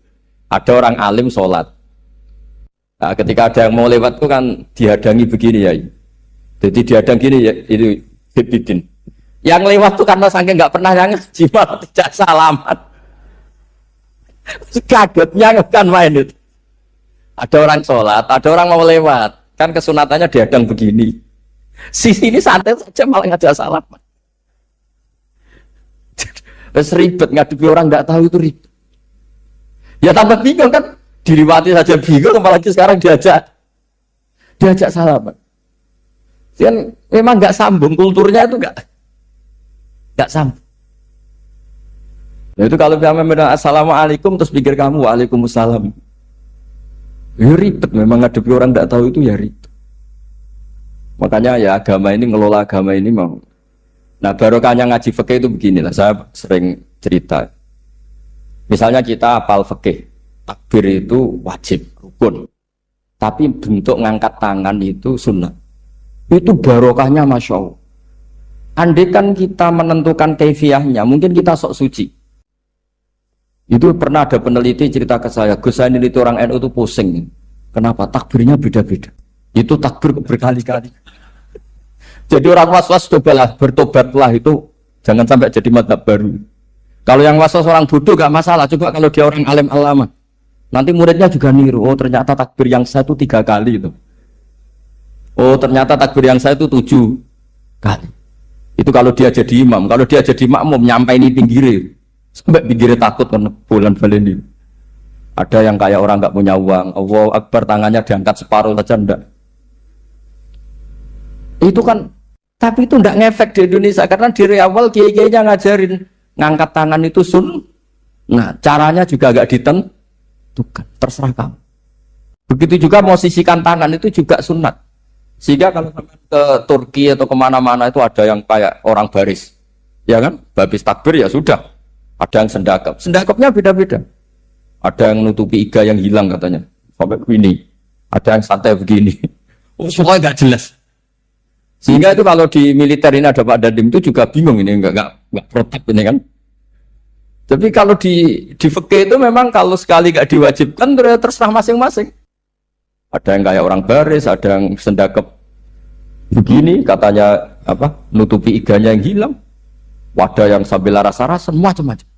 Ada orang alim sholat. Nah, ketika ada yang mau lewat itu kan dihadangi begini ya. Jadi dihadang gini ya, itu bidin. Yang lewat tuh karena saking nggak pernah yang ngaji malah tidak salaman. Kagetnya kan main itu. Ada orang sholat, ada orang mau lewat. Kan kesunatannya dihadang begini. Sisi ini santai saja malah ngajak salam. Terus ribet ngadepi orang nggak tahu itu ribet. Ya tambah bingung kan, diliwati saja bingung, apalagi sekarang diajak salaman. Kan memang nggak sambung, kulturnya itu nggak sambung. Nah, itu kalau bilang assalamualaikum terus pikir kamu waalaikumsalam. Ya ribet, memang ngadepi orang tidak tahu itu ya ribet. Makanya ya agama ini, ngelola agama ini mau. Nah barokahnya ngaji fikih itu beginilah, saya sering cerita. Misalnya kita hafal fikih, takbir itu wajib, rukun. Tapi bentuk ngangkat tangan itu sunnah. Itu barokahnya Masya Allah. Andai kan kita menentukan kefiahnya, mungkin kita sok suci. Itu pernah ada peneliti cerita ke saya, Gus saya neliti orang NU itu pusing. Kenapa? Takbirnya beda-beda. Itu takbir berkali-kali. Jadi orang was-was cobalah, bertobatlah itu. Jangan sampai jadi mazhab baru. Kalau yang was-was orang bodoh gak masalah. Coba kalau dia orang alim alama. Nanti muridnya juga niru. Oh ternyata takbir yang saya itu 3 kali itu. Oh ternyata takbir yang saya itu 7 kali. Itu kalau dia jadi imam. Kalau dia jadi makmum nyampai ini pinggir. Sampai pinggirnya takut kan bulan ini. Ada yang kayak orang nggak punya uang, Allahu Akbar tangannya diangkat separuh saja enggak. Itu kan, tapi itu enggak ngefek di Indonesia karena dari awal kiai-kiainya ngajarin ngangkat tangan itu nah caranya juga agak ditentukan, terserah kamu. Begitu juga mau sisihkan tangan itu juga sunat. Sehingga kalau ke Turki atau kemana-mana itu ada yang kayak orang baris, ya kan, habis takbir ya sudah. Ada yang sendakapnya beda-beda. Ada yang nutupi iga yang hilang katanya, sampai begini. Ada yang santai begini. Semua nggak jelas. Sehingga itu kalau di militer ini ada Pak Dandim itu juga bingung ini nggak protap ini kan. Tapi kalau di fikih itu memang kalau sekali nggak diwajibkan terserah masing-masing. Ada yang kayak orang baris, ada yang sendakap begini katanya apa nutupi iganya yang hilang. Wadah yang sambil rasa-rasa macam-macam.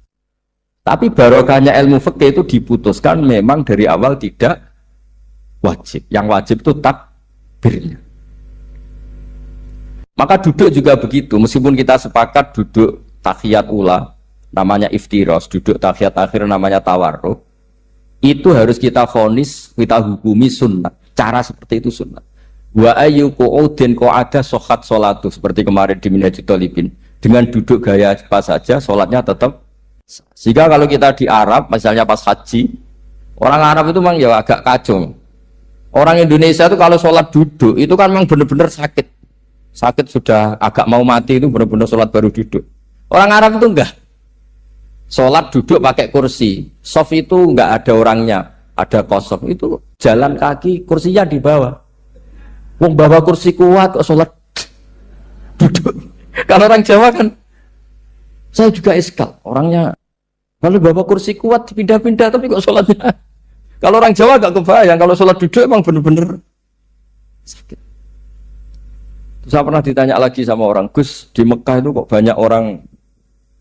Tapi barokahnya ilmu fikih itu diputuskan memang dari awal tidak wajib. Yang wajib itu takbirnya. Maka duduk juga begitu. Meskipun kita sepakat duduk tahiyat ula, namanya iftiros, duduk tahiyat akhir namanya tawarruk, itu harus kita vonis, kita hukumi sunnah. Cara seperti itu sunnah. Wa ayyuqu'udin qa'ada sohat sholatu, seperti kemarin di Minhajul Thalibin. Dengan duduk gaya apa saja, sholatnya tetap. Sehingga kalau kita di Arab, misalnya pas haji, orang Arab itu memang ya agak kacau. Orang Indonesia itu kalau sholat duduk, itu kan memang benar-benar sakit. Sakit sudah agak mau mati itu benar-benar sholat baru duduk. Orang Arab itu enggak. Sholat duduk pakai kursi. Soft itu nggak ada orangnya, ada kosong. Itu jalan kaki, kursinya di bawah. Wong bawa kursi kuat kok sholat duduk. Kalau orang Jawa kan, saya juga iskal. Orangnya kalau bawa kursi kuat pindah-pindah tapi kok sholatnya. Kalau orang Jawa gak kebayang. Kalau sholat duduk emang bener-bener sakit. Saya pernah ditanya lagi sama orang, Gus, di Mekah itu kok banyak orang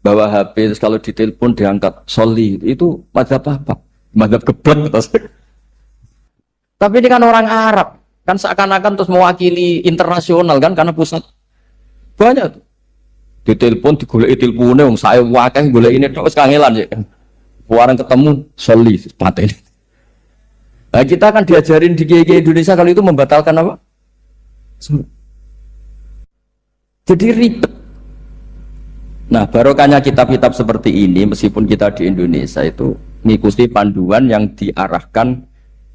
bawa HP, terus kalau ditelepon diangkat soli, itu mazhab apa? Mazhab geblek. Tapi ini kan orang Arab, kan seakan-akan terus mewakili internasional kan, karena pusat banyak tuh. Ditelepon, digoleki teleponnya, saya wakil golek ini terus kangelan ya. Orang ketemu soli, pateni. Nah, kita kan diajarin di GG Indonesia kalau itu membatalkan apa? Jadi ribet. Nah, barokahnya kitab-kitab seperti ini, meskipun kita di Indonesia itu mengikuti panduan yang diarahkan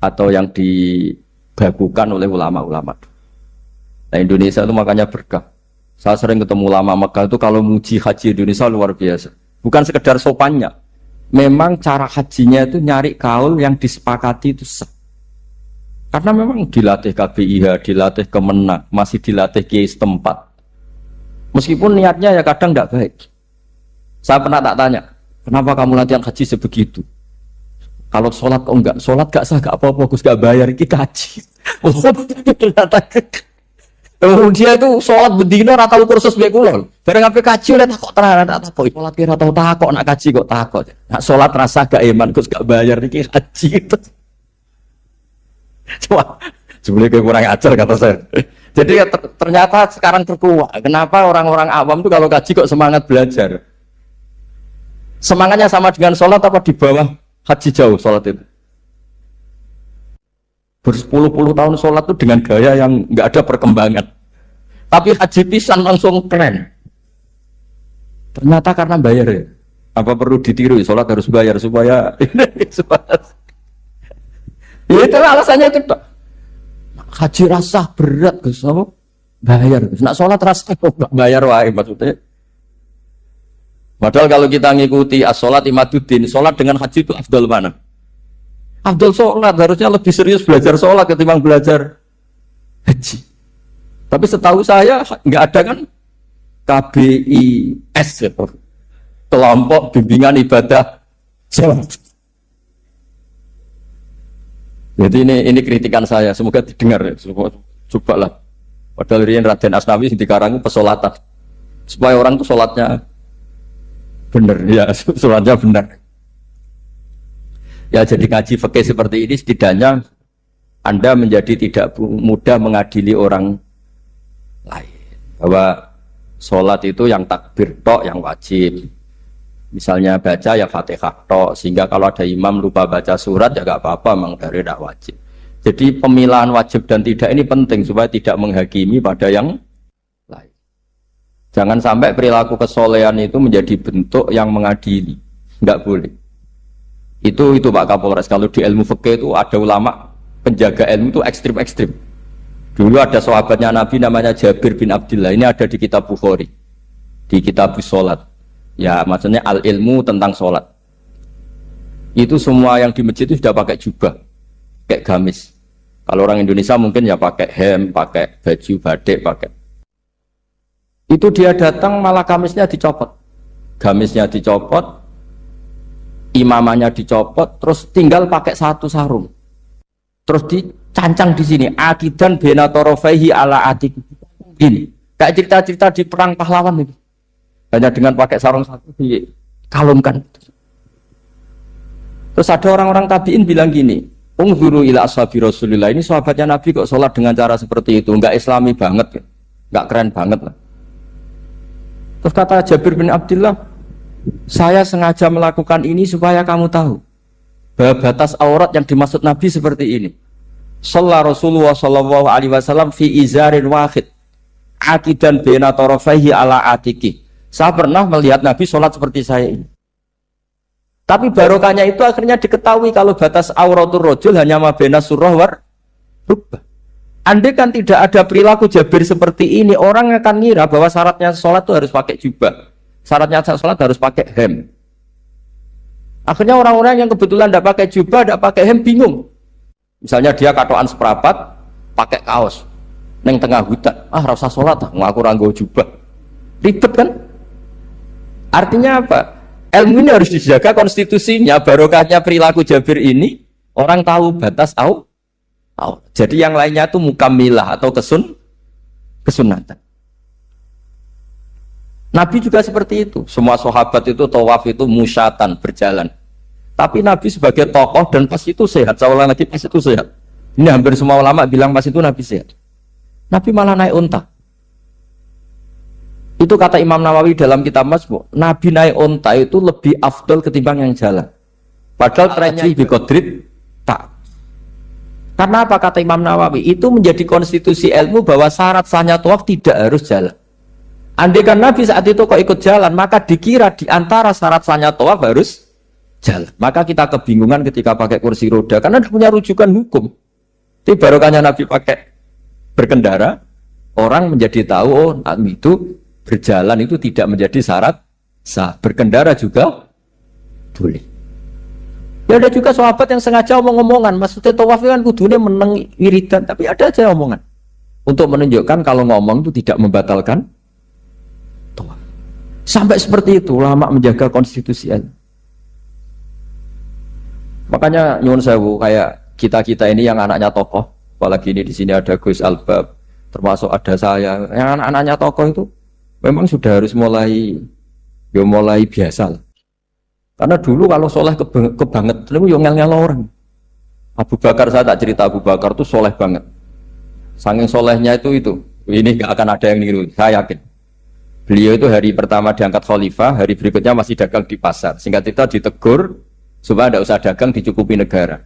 atau yang dibagukan oleh ulama-ulama. Nah, Indonesia itu makanya berkah. Saya sering ketemu ulama Mekah itu kalau muji haji Indonesia luar biasa. Bukan sekedar sopannya. Memang cara hajinya itu nyari kaul yang disepakati itu sah. Karena memang dilatih KBIH, dilatih Kemenak, masih dilatih kiai setempat. Meskipun niatnya ya kadang tidak baik. Saya pernah tak tanya, kenapa kamu latihan haji sebegitu? Kalau sholat kok enggak? Sholat gak sah, gak apa-apa, Gus gak bayar, kita haji. Dia itu sholat bendina atau kursus baik ulol. Bareng apa kaji oleh takut terang, tak takut. Sholat kira tahu takut, nak kaji kok takut. Nak sholat rasa gak iman, Gus gak bayar, ini haji itu. Coba, sebenarnya kurang ajar kata saya. Jadi ya, ternyata sekarang terkuat. Kenapa orang-orang awam itu kalau kaji kok semangat belajar? Semangatnya sama dengan sholat apa di bawah haji jauh sholat itu? Berpuluh-puluh tahun sholat itu dengan gaya yang nggak ada perkembangan. Tapi haji pisan langsung keren. Ternyata karena bayar ya. Apa perlu ditiru? Sholat harus bayar supaya ini supaya. Ya itu alasannya itu. Haji rasa berat Gus, apa? Bayar Gus. Nak sholat rasa kok bayar wae maksudnya. Padahal kalau kita ngikuti as-sholat imaduddin, sholat dengan haji itu afdal mana? Afdal sholat, harusnya lebih serius belajar sholat ketimbang belajar haji. Tapi setahu saya nggak ada kan KBIS gitu. Kelompok bimbingan ibadah sholat. Jadi ini kritikan saya, semoga didengar ya. Cobalah. Padahal Rian Raden Asnawi di Karang pesolatan. Supaya orang tuh sholatnya benar, ya sholatnya benar. Ya jadi ngaji fikih seperti ini setidaknya Anda menjadi tidak mudah mengadili orang lain. Bahwa sholat itu yang takbir tok yang wajib. Misalnya baca ya Fatihah tok, sehingga kalau ada imam lupa baca surat ya gak apa-apa, memang dari tidak wajib. Jadi pemilahan wajib dan tidak ini penting supaya tidak menghakimi pada yang lain. Jangan sampai perilaku kesolehan itu menjadi bentuk yang mengadili, nggak boleh. Itu Pak Kapolres. Kalau di ilmu fikih itu ada ulama penjaga ilmu itu ekstrim-ekstrim. Dulu ada sahabatnya Nabi namanya Jabir bin Abdullah, ini ada di kitab Bukhari, di kitab Sholat. Ya maksudnya al-ilmu tentang sholat. Itu semua yang di masjid itu sudah pakai jubah, kayak gamis. Kalau orang Indonesia mungkin ya pakai hem, pakai baju batik, pakai. Itu dia datang malah gamisnya dicopot. Gamisnya dicopot, imamannya dicopot, terus tinggal pakai satu sarung. Terus dicancang di sini, akidan benatorofaihi ala atik. Ini kayak cerita-cerita di perang pahlawan itu. Hanya dengan pakai sarung satu dikalungkan. Terus ada orang-orang tabiin bilang gini, unzuru ila ashabi Rasulillah, ini sahabatnya Nabi kok sholat dengan cara seperti itu, enggak islami banget, enggak keren banget lah. Terus kata Jabir bin Abdullah, saya sengaja melakukan ini supaya kamu tahu bahwa batas aurat yang dimaksud Nabi seperti ini. Shalla Rasulullah sallallahu alaihi wasallam fi izarin wahid akidan baina tarafaihi ala atiki. Saya pernah melihat Nabi sholat seperti saya ini. Tapi barokahnya itu akhirnya diketahui kalau batas auratul rajul hanya mabena surah war rubah. Andai kan tidak ada perilaku Jabir seperti ini, orang akan ngira bahwa syaratnya sholat itu harus pakai jubah, syaratnya sholat harus pakai hem. Akhirnya orang-orang yang kebetulan tidak pakai jubah, tidak pakai hem bingung. Misalnya dia katoan seprapat, pakai kaos, neng tengah hutan, rasa sholat, ngaku ranggo jubah, ribet kan? Artinya apa? Ilmu ini harus dijaga konstitusinya, barokahnya perilaku Jabir ini, orang tahu batas Jadi yang lainnya itu mukamilah atau kesunatan. Nabi juga seperti itu. Semua sahabat itu tawaf itu musyatan, berjalan. Tapi Nabi sebagai tokoh dan pas itu sehat. Saya ulang lagi, pas itu sehat. Ini hampir semua ulama bilang pas itu Nabi sehat. Nabi malah naik unta. Itu kata Imam Nawawi dalam kitab Masmu. Nabi naik unta itu lebih afdol ketimbang yang jalan. Padahal trennya di Qadrid tak. Karena apa kata Imam Nawawi? Itu menjadi konstitusi ilmu bahwa syarat sahnya tawaf tidak harus jalan. Andai kan Nabi saat itu kok ikut jalan, maka dikira di antara syarat sahnya tawaf harus jalan. Maka kita kebingungan ketika pakai kursi roda karena tidak punya rujukan hukum. Jadi barokahnya Nabi pakai berkendara, orang menjadi tahu Nabi itu berjalan itu tidak menjadi syarat sah. Berkendara juga boleh. Ya ada juga sahabat yang sengaja omong-omongan, maksudnya tawaf kan kudunya meneng wiridan, tapi ada aja omongan untuk menunjukkan kalau ngomong itu tidak membatalkan tawaf. Sampai seperti itu ulama menjaga konstitusi. Makanya nyuwun sewu kayak kita ini yang anaknya tokoh, apalagi ini di sini ada Gus Albab, termasuk ada saya, yang anak-anaknya tokoh itu memang sudah harus mulai biasa lah. Karena dulu kalau soleh kebanget, itu yang ngel-ngel orang. Abu Bakar, saya tak cerita Abu Bakar itu soleh banget. Saking solehnya itu, ini gak akan ada yang niru, saya yakin. Beliau itu hari pertama diangkat khalifah, hari berikutnya masih dagang di pasar. Singkat cerita ditegur, supaya tidak usah dagang, dicukupi negara.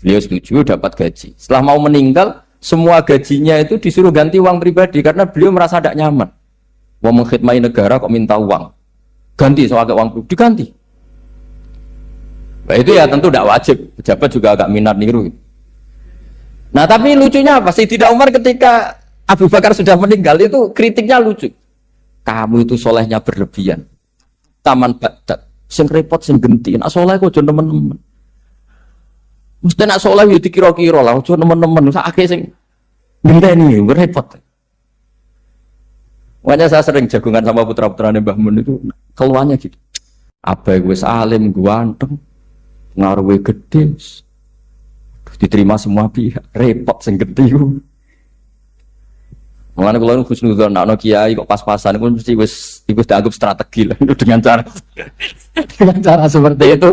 Beliau setuju, dapat gaji. Setelah mau meninggal, semua gajinya itu disuruh ganti uang pribadi, karena beliau merasa tidak nyaman. Mau mengkhidmati negara kok minta uang. Ganti soal uang pribadi, diganti. Nah, itu ya tentu tidak wajib, pejabat juga agak minat niru. Nah tapi lucunya apa? Sayyidina Umar ketika Abu Bakar sudah meninggal itu kritiknya lucu. Kamu itu solehnya berlebihan. Taman Baghdad, sing repot sing genti. Nak soleh kok aja nemen-nemen. Mesti nak soleh ya dikira-kira lah, aja nemen-nemen. Sakake sing ngenteni repot. Makanya saya sering jagungan sama putra-putra Mbah Mun itu keluarnya gitu. Abai wis alim, ganteng. Ngaruhnya gede, diterima semua pihak, repot sing gede itu. Mengenai kalau khusnudon, nak kiai kok pas-pasan, itu mesti wis dianggap strategi lah dengan cara seperti itu.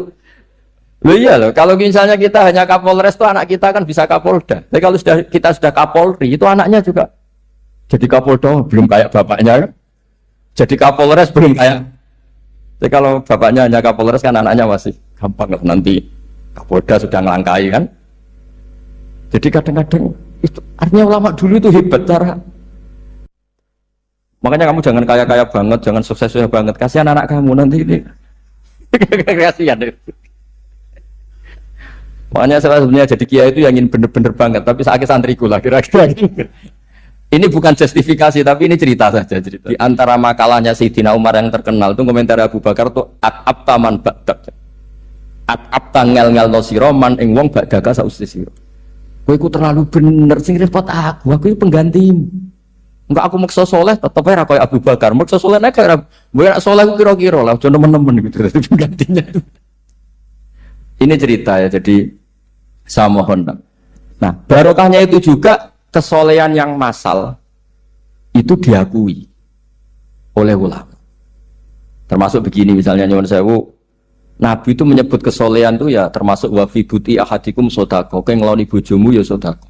Loh iya loh, kalau misalnya kita hanya Kapolres itu anak kita kan bisa Kapolda. Tapi kalau kita sudah Kapolri itu anaknya juga jadi Kapolda, belum kayak bapaknya kan? Jadi Kapolres belum kayak. Jadi kalau bapaknya hanya Kapolres kan anaknya masih gampang nanti Kapolda sudah ngelangkai kan. Jadi kadang-kadang itu artinya ulama dulu itu hebat cara. Makanya kamu jangan kaya-kaya banget, jangan sukses banget. Kasihan anak kamu nanti ini. Kasihan. Makanya saya sebenarnya jadi kiai itu yang ingin bener-bener banget, tapi sakit santriku lah kira-kira. Ini bukan justifikasi, tapi ini cerita saja. Cerita. Di antara makalahnya Sayyidina Umar yang terkenal itu komentar Abu Bakar itu at-abta man ba'dak. At-abta ngel-ngel no siro man ing wong ba'daka sausti siro. Kowe iku terlalu bener sing repot aku iki penggantimu. Enggak aku maksa soleh tetep ora koyo Abu Bakar. Maksa soleh nek ora nak soleh kira-kira lah aja nemen-nemen gitu penggantinya itu. Ini cerita ya, jadi saya mohon. Nah, barokahnya itu juga kesolehan yang massal itu diakui oleh ulama. Termasuk begini misalnya nyuwun sewu, Nabi itu menyebut kesolehan itu ya termasuk wa fi buti ahadikum sodako, kowe ngeloni bojomu ya sodako.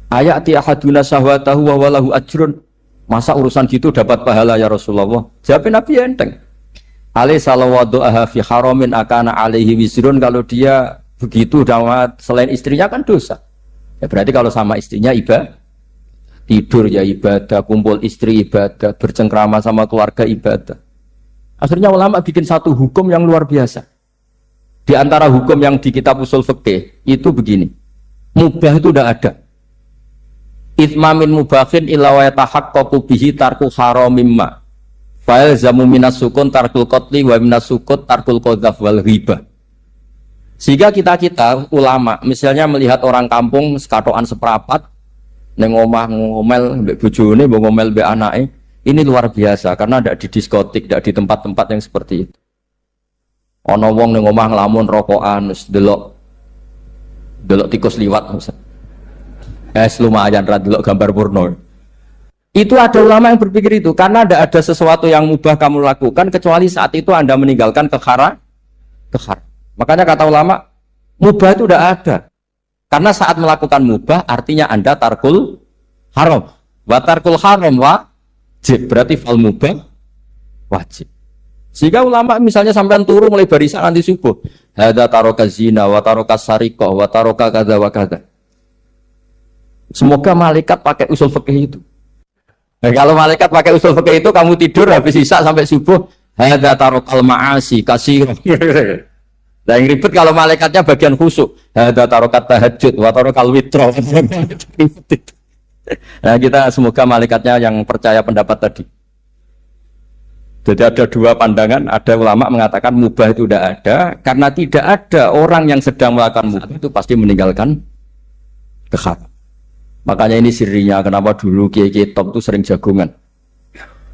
Ayati ahaduna syahwatahu wa walahu ajrun. Masa urusan gitu dapat pahala ya Rasulullah? Jawab Nabi enteng. Ali salawatu aha fi haramin akana alaihi wisrun, kalau dia begitu dalam selain istrinya kan dosa. Ya berarti kalau sama istrinya ibadah, tidur ya ibadah, kumpul istri ibadah, bercengkrama sama keluarga ibadah. Akhirnya ulama bikin satu hukum yang luar biasa. Di antara hukum yang di kitab usul fikih itu begini. Mubah itu tidak ada. Itsmamin mubahin illa wa yatahaqqaqu bihi tarku haramimma Fa'il zamu minas sukun tarkul qatli wa minas sukut tarkul qadzaf wal ghibah. Sehingga kita ulama misalnya melihat orang kampung sekatokan seperapat neng omah ngomel mbek bojone, mbok ngomel mbek anake, ini luar biasa karena tidak di diskotik, tidak di tempat-tempat yang seperti itu. Ana wong neng omah nglamun rokokan wis delok tikus liwat. Lumayan ra delok gambar porno. Itu ada ulama yang berpikir itu karena tidak ada sesuatu yang mubah kamu lakukan kecuali saat itu Anda meninggalkan kehara. Makanya kata ulama mubah itu tidak ada. Karena saat melakukan mubah artinya Anda tarkul haram. Wa tarkul haram wajib. Berarti fal mubah wajib. Sehingga ulama misalnya sampai turu mulai barisan nanti subuh. Hada taroka zina wa taroka sarikoh wa taroka kada wa kada. Semoga malaikat pakai usul fikih itu. Nah, kalau malaikat pakai usul fikih itu kamu tidur habis isya sampai subuh, hadza tarokal ma'asi kasirah. Nah, yang ribet kalau malaikatnya bagian khusyuk. Hadza tarokat tahajud wa tarokal witro. Nah, kita semoga malaikatnya yang percaya pendapat tadi. Jadi ada dua pandangan, ada ulama mengatakan mubah itu tidak ada karena tidak ada orang yang sedang melakukan mubah itu pasti meninggalkan keharam. Makanya ini sirinya kenapa dulu kiai-kiai top itu sering jagungan.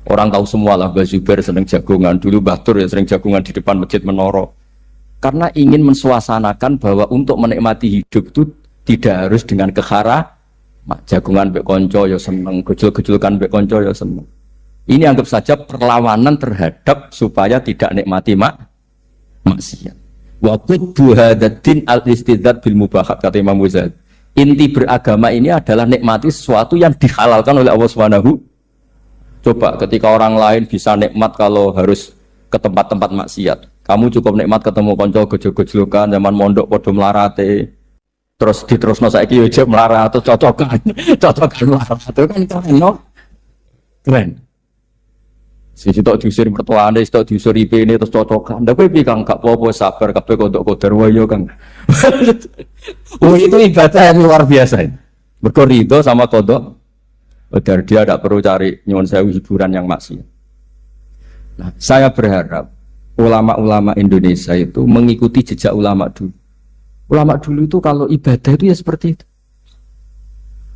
Orang tahu semua lah, Mbah Zubair sering jagungan, dulu Mbah Tur ya sering jagungan di depan Masjid Menoro. Karena ingin mensuasanakan bahwa untuk menikmati hidup itu tidak harus dengan kehara. Jagungan mbek konco ya seneng, gejul-gejulkan mbek konco ya seneng. Ini anggap saja perlawanan terhadap supaya tidak nikmati maksiat. Wa qudbu hadatin al-istidzad bil mubahat kata Imam Ghazali. Inti beragama ini adalah nikmati sesuatu yang dihalalkan oleh Allah Subhanahu. Coba ketika orang lain bisa nikmat kalau harus ke tempat-tempat maksiat. Kamu cukup nikmat ketemu konco gejol-gejolkan zaman mondok podo melarate. Terus diterusno saiki yo melarat atau cocokan melarat itu kan keren no? Keren. Sisi tok diusir mertuane, tok diusir ipene terus cocokan. Ndak kowe piye Kang gak apa-apa sabar kabeh kodok-kodar wae Kang. Oh itu ibadah yang luar biasa. Mergo ridho sama kodok. Kodar dia tidak perlu cari nyuwun sewu hiburan yang maksiat. Nah, saya berharap ulama-ulama Indonesia itu mengikuti jejak ulama dulu. Ulama dulu itu kalau ibadah itu ya seperti itu.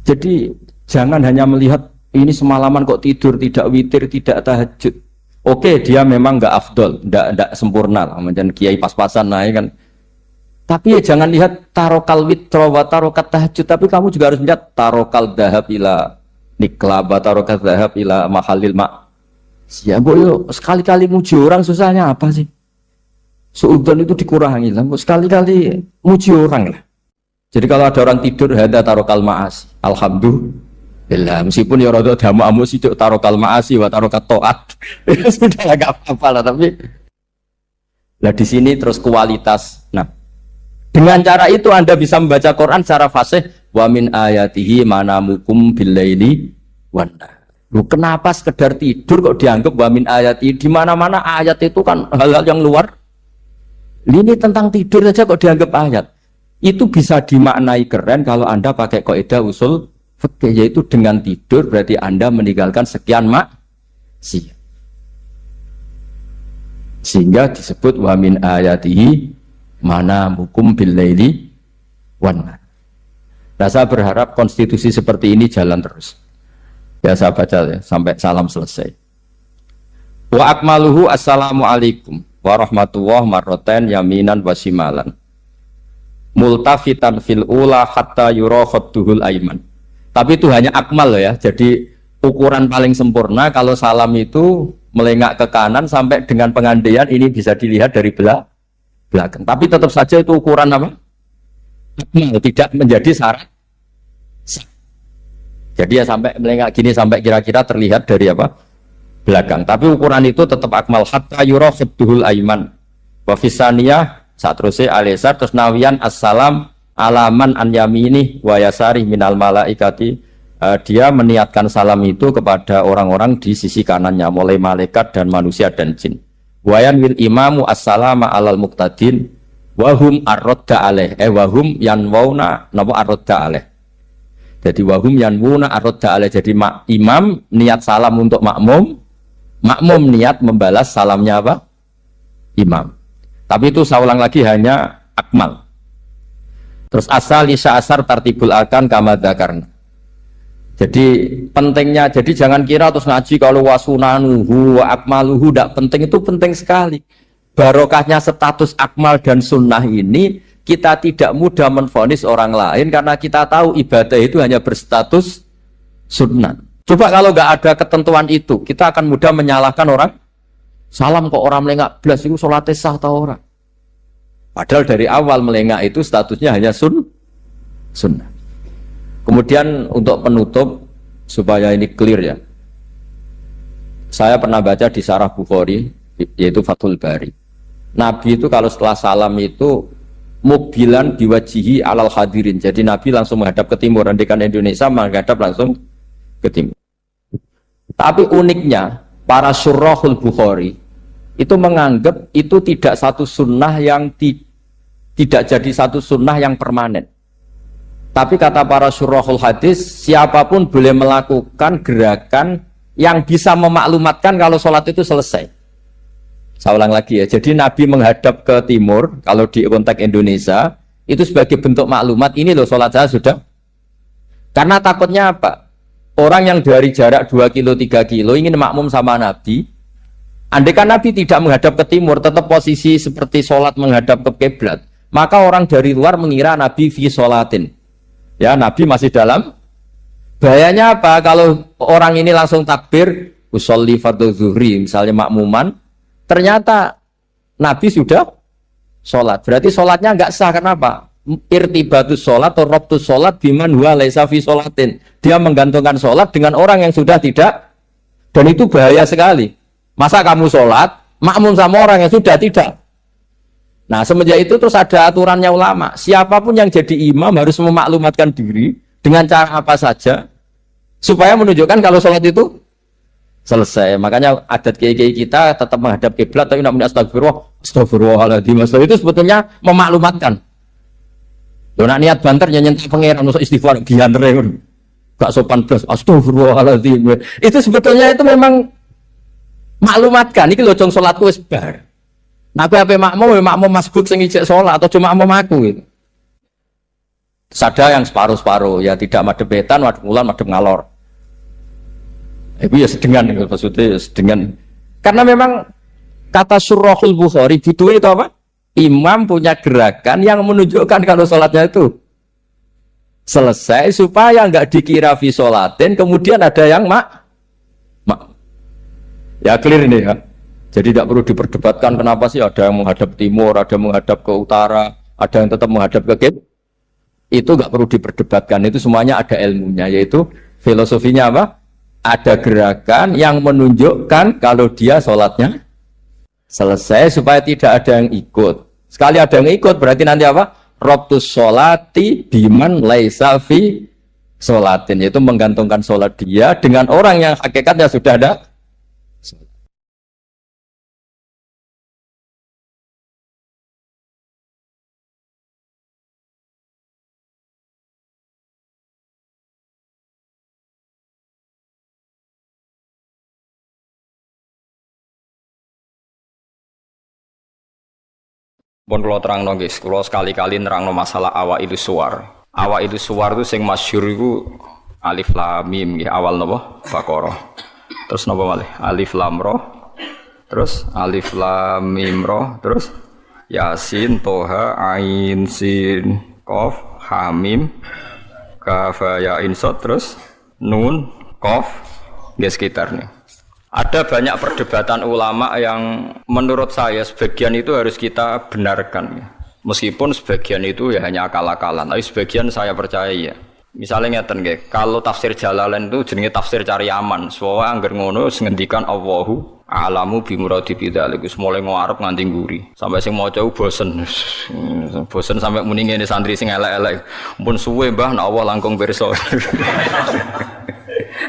Jadi jangan hanya melihat ini semalaman kok tidur, tidak witir, tidak tahajud. Oke, dia memang nggak afdol, nggak sempurna lah, macam kiai pas-pasan nah kan. Tapi ya jangan lihat tarokal witro wa tarokat tahajud, tapi kamu juga harus lihat tarokal dahab ila niklab wa tarokat dahab ila mahalil mak. Siapa yo sekali-kali muji orang susahnya apa sih? Suudzon itu dikurangi lah, sekali-kali muji orang lah. Jadi kalau ada orang tidur hada tarokal maas, alhamdulillah. Meskipun ya rada damu sih tarokal maasi wa tarokat toat, sudah agak apa-apa lah. Tapi lah di sini terus kualitas. Nah, dengan cara itu Anda bisa membaca Quran secara fasih. Wa min ayatihi manamukum billaili wan nahar. Kenapa sekedar tidur kok dianggap wa min ayatihi? Di mana-mana ayat itu kan hal-hal yang luar. Ini tentang tidur saja kok dianggap ayat. Itu bisa dimaknai keren kalau Anda pakai kaidah usul fikih, yaitu dengan tidur berarti Anda meninggalkan sekian maksiat. Sehingga disebut wa min ayatihi manamukum billaili wan nahar. Nah, saya berharap konstitusi seperti ini jalan terus. Ya saya baca ya sampai salam selesai. Wa akmaluhu assalamualaikum warahmatullahi marroten yaminan wasimalan. Multafitan fil ula hatta yura khadduhul aiman. Tapi itu hanya akmal ya. Jadi ukuran paling sempurna kalau salam itu melengak ke kanan sampai dengan pengandaian ini bisa dilihat dari belakang. Tapi tetap saja itu ukuran apa? Akmal, tidak menjadi syarat. Jadi ya sampai melengak gini sampai kira-kira terlihat dari apa? Belakang. Tapi ukuran itu tetap akmal hatta yura khadduhul aiman. Wa fisaniyah saat terusnya alesar terus nawian assalam alaman an yamini wa yasari minal malaikati. Dia meniatkan salam itu kepada orang-orang di sisi kanannya mulai malaikat dan manusia dan jin. Wayan wil imamu assalama alal muqtadin wahum arrodda aleh wahum yanwauna napa arrodda aleh. Jadi wahum yanwuna arrodda aleh. Jadi imam niat salam untuk makmum, Makmum niat membalas salamnya apa? Imam. Tapi itu saya ulang lagi hanya akmal. Terus asal isya asar tartibul arkan kama dzakarna. Jadi pentingnya, jadi jangan kira terus ngaji kalau wasunanuhu wa akmaluhu, tidak penting, itu penting sekali. Barokahnya status akmal dan sunnah ini, kita tidak mudah menvonis orang lain karena kita tahu ibadah itu hanya berstatus sunnah. Coba kalau nggak ada ketentuan itu, kita akan mudah menyalahkan orang. Salam kok orang melengak belas itu sholatnya sah atau orang. Padahal dari awal melengak itu statusnya hanya sunnah. Kemudian untuk penutup supaya ini clear ya, saya pernah baca di Syarah Bukhari yaitu Fathul Bari. Nabi itu kalau setelah salam itu mubilan biwajihi alal hadirin. Jadi Nabi langsung menghadap ke timur. Andikan Indonesia menghadap langsung ke timur. Tapi uniknya para syurahul Bukhari itu menganggap itu tidak satu sunnah yang tidak jadi satu sunnah yang permanen. Tapi kata para syurahul hadis, siapapun boleh melakukan gerakan yang bisa memaklumatkan kalau sholat itu selesai. Saya ulang lagi ya, jadi Nabi menghadap ke timur, kalau di konteks Indonesia, itu sebagai bentuk maklumat, ini loh sholat saya sudah. Karena takutnya apa? Orang yang dari jarak 2 kilo, 3 kilo ingin makmum sama Nabi, andai kan Nabi tidak menghadap ke timur, tetap posisi seperti sholat menghadap ke kiblat, maka orang dari luar mengira Nabi fi sholatin. Ya, Nabi masih dalam. Bahayanya apa? Kalau orang ini langsung takbir, usolli fardhu zuhri, misalnya makmuman, ternyata Nabi sudah sholat. Berarti sholatnya nggak sah. Kenapa? Irtibatus sholat atau robtus sholat biman huwa laisa fi sholatin. Dia menggantungkan sholat dengan orang yang sudah tidak. Dan itu bahaya sekali. Masa kamu sholat, makmum sama orang yang sudah tidak. Nah, semenjak itu terus ada aturannya ulama. Siapapun yang jadi imam harus memaklumatkan diri dengan cara apa saja supaya menunjukkan kalau sholat itu selesai. Makanya adat kiai-kiai kita tetap menghadap kiblat tapi namanya astagfirullahaladzim. Itu sebetulnya memaklumatkan. Loh, nak niat banter nyentuh pangeran usah istighfar gianre. Gak sopan blas astagfirullahaladzim. Itu sebetulnya itu memang maklumatkan iki lho jong salatku wis bar. Nah, apa makmum masbuk sing ijek sholat atau cuma makmum aku gitu. Ada yang separuh-separuh, ya tidak madhep wetan, madhep kulon, madhep ngalor. Itu ya sedengan, maksudnya sedengan. Karena memang kata Syurahul Bukhari itu apa? Imam punya gerakan yang menunjukkan kalau sholatnya itu selesai supaya nggak dikira fi sholatin, kemudian ada yang ya clear ini ya. Jadi tidak perlu diperdebatkan kenapa sih ada yang menghadap timur, ada yang menghadap ke utara, ada yang tetap menghadap ke kiblat. Itu nggak perlu diperdebatkan, itu semuanya ada ilmunya, yaitu filosofinya apa? Ada gerakan yang menunjukkan kalau dia sholatnya selesai supaya tidak ada yang ikut. Sekali ada yang ikut berarti nanti apa? Robtus sholati biman laisa fi sholatin, yaitu menggantungkan sholat dia dengan orang yang hakikatnya sudah ada. Pun kalau terang guys, kalau sekali-kali nerang masalah awal itu suar. Awal itu suar itu sing masyhur itu alif lam mim, awal nopo Baqarah. Terus nopo malih? Alif lam ra. Terus alif lam mim ra. Terus Yasin, Toha, Ain, Sin, Qaf, Hamim, Kaf, Ya, Insot, terus Nun, Qaf, ya sekitarnya. Ada banyak perdebatan ulama yang menurut saya sebagian itu harus kita benarkan. Meskipun sebagian itu ya hanya akal-akalan, tapi sebagian saya percaya ya. Misalnya ngeten nggih, kalau tafsir Jalalain itu jenenge tafsir cari aman. Soale angger ngono ngendikan Allahu a'lamu bi muradi bidzalik. Wis mulai ngarep nganti nguri. Sampai sing maca bosen. Bosen sampai muni ngene santri sing elek-elek. Mumpun suwe Mbah nek Allah langkung pirsa.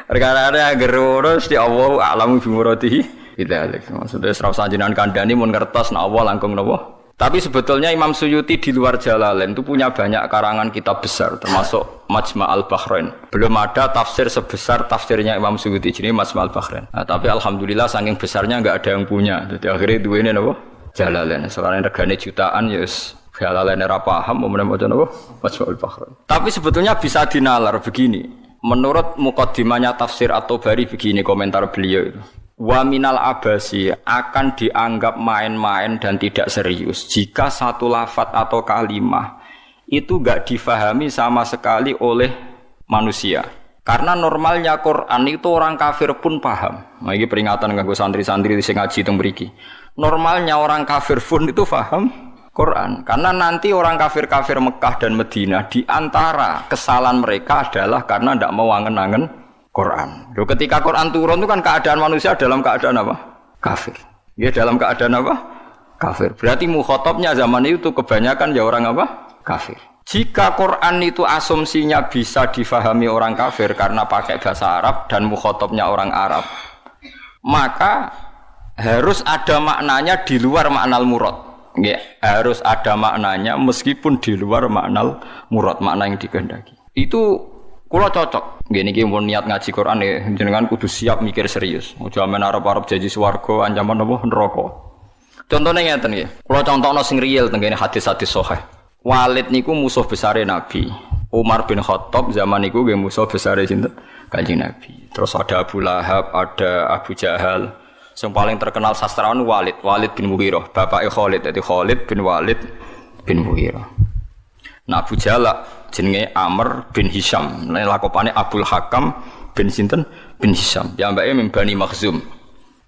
Perkara-perkara angger urus di Allah a'lamu bi muradi bidzalik. Maksudnya serau sanjenengan kandhani mun ngertos nek Allah langkung napa Tapi sebetulnya Imam Suyuti di luar Jalalain itu punya banyak karangan kitab besar, termasuk Majma' al-Bahrain. Belum ada tafsir sebesar tafsirnya Imam Suyuti, jadi Majma' al-Bahrain. Nah, tapi alhamdulillah saking besarnya nggak ada yang punya. Jadi akhirnya dua ini apa? Jalalain. Soalnya regane jutaan ya Jalalain ora paham mau maca napa? Majma' al-Bahrain. Tapi sebetulnya bisa dinalar begini. Menurut mukaddimahnya tafsir At-Tabari begini komentar beliau itu. Wa minal abasi akan dianggap main-main dan tidak serius jika satu lafadz atau kalimah itu enggak difahami sama sekali oleh manusia. Karena normalnya Quran itu orang kafir pun paham. Nah, ini peringatan kanggo santri-santri sing ngaji teng mriki. Normalnya orang kafir pun itu paham Quran. Karena nanti orang kafir-kafir Mekah dan Madinah di antara kesalahan mereka adalah karena tidak mau angen-angen Quran. Loh, ketika Quran turun itu kan keadaan manusia dalam keadaan apa? Kafir. Ya dalam keadaan apa? Kafir. Berarti mukhatabnya zaman itu kebanyakan ya orang apa? Kafir. Jika Quran itu asumsinya bisa difahami orang kafir karena pakai bahasa Arab dan mukhatabnya orang Arab, maka harus ada maknanya di luar makna murad. Ya, harus ada maknanya meskipun di luar makna murad, makna yang dikehendaki. Itu kula cocok. Nggih niki mun niat ngaji Quran ya jenengan kudu siap mikir serius. Aja men arep-arep janji swarga ancaman apa neraka. Contone ngeten nggih. Kula contohno sing real teng kene hadis-hadis sahih. Walid niku musuh besare Nabi. Umar bin Khattab zaman niku nggih musuh besare sinten? Kanjeng Nabi. Terus ada Abu Lahab, ada Abu Jahal. Yang paling terkenal sastrawan Walid bin Mughirah, bapake Khalid. Dadi Khalid bin Walid bin Mughirah. Nah Abu Jahal jenenge Amr bin Hisham, lakopane Abdul Hakam bin sinten bin Hisham. Ya mbake min Bani Makhzum.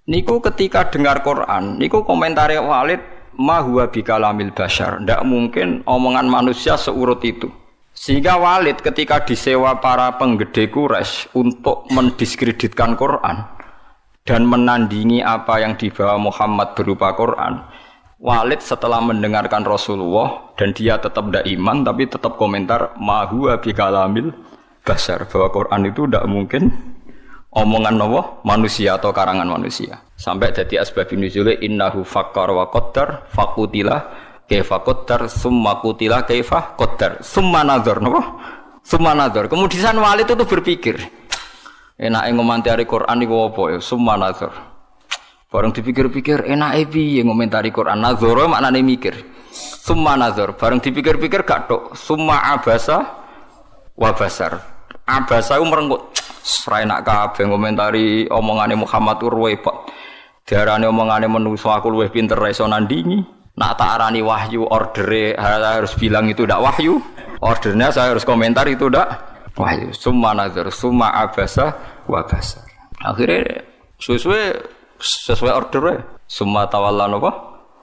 Niku ketika dengar Quran, niku komentare Walid ma huwa bikalamil bashar. Ndak mungkin omongan manusia seurut itu. Sehingga Walid ketika disewa para penggede Quraisy untuk mendiskreditkan Quran dan menandingi apa yang dibawa Muhammad berupa Quran, Walid setelah mendengarkan Rasulullah dan dia tetap tidak iman tapi tetap komentar ma huwa bikalamil bashar, bahwa Quran itu tidak mungkin omongan Allah manusia atau karangan manusia. Sampai jadi asbabun nuzul innahu fakkar wa qaddar faqutila kaifa qaddar summa qutila kaifa qaddar summa nazar napa summa nazar. Kemudian Walid itu berpikir enake ngomentari Quran iku apa ya summa nazar. Bareng dipikir-pikir enake piye ngomentari Quran nazar maknane mikir. Summa nazar bareng dipikir-pikir gak tok summa abasa wa basar. Abasa ku merenggut sra enak kabeh ngomentari omongane Muhammad urwebot. Diarani omongane menungso aku luwih pinter iso nandingi. Nak tak arani wahyu ordere harus bilang itu ndak wahyu. Ordernya saya harus komentar itu ndak wahyu. Summa nazar summa abasa wa basar. Akhirnya sesuai ordernya. Summa tawalla napa?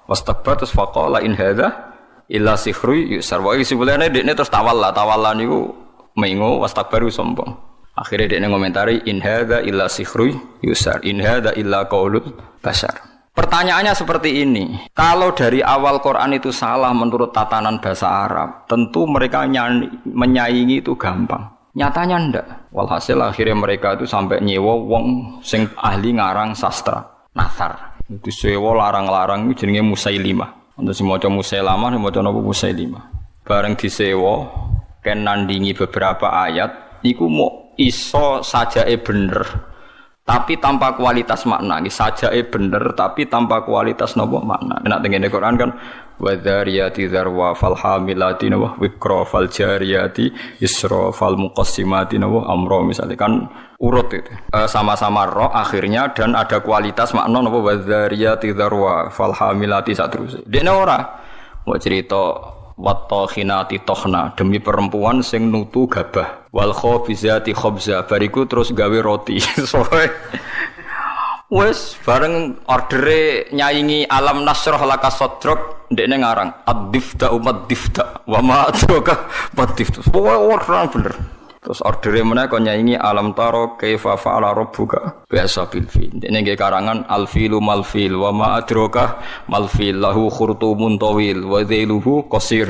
Wastakbar terus faqala in hadza illa sihrun yusar. Wa isibulane dekne terus tawalla niku mengo wastakbaru sombong. Akhirnya dekne ngomentari in hadza illa sihrun yusar. In hadza illa qaulul bashar. Pertanyaannya seperti ini, kalau dari awal Quran itu salah menurut tatanan bahasa Arab, tentu mereka menyaingi itu gampang. Nyatanya ndak. Walhasil akhirnya mereka itu sampai nyewa wong sing ahli ngarang sastra, Nathar. Itu sewa larang-larang itu jenenge Musailimah. Untuk sing maca Musailamah, maca napa Musailimah. Bareng disewa ken nandingi beberapa ayat, iku mau iso sajake bener. Tapi tanpa kualitas makna, sajae bener tapi tanpa kualitas nopo makna. Nek tengene Quran kan wadzariyati dzarwa fal hamilati wa wikra fal jariyati isra fal muqassimati wa amra misalnya kan urut itu. Sama-sama roh akhirnya dan ada kualitas makna nopo wadzariyati dzarwa fal hamilati saterusé. Dene ora mau cerita wattokhinati tokhna demi perempuan sing nutu gabah wal khobizati khobza bariku terus gawe roti soe wes bareng ordere nyaingi alam nasroh laka sodrok ndekne ngarang ad-difta umat difta wa ma adraka mad-difta orang bener terus ordere meneh kon nyaingi alam taro kaifa fa'ala rabbuka biasa bil fil ndekne nggih karangan al filu mal fil wa ma adraka mal fil lahu khurtumun tawil wa dhailuhu qasir.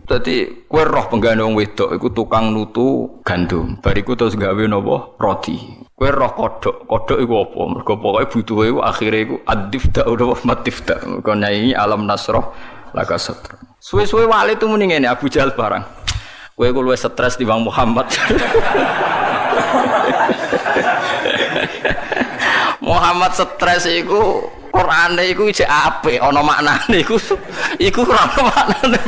Dadi kowe roh penggane wong wedok iku tukang nutu gandum bariku terus gawe napa roti. Kowe roh kodhok iku apa mergo pokoke butuhe iku akhire iku ad-difta utawa mad-difta kon nyaingi alam nasroh laka satra. Suwe-suwe wali itu muni ngene Abu Jahal barang. Kowe ku luwih stres timbang Muhammad. Muhammad stres iku Qur'ane iku isih apik ana maknane iku ora ana maknane.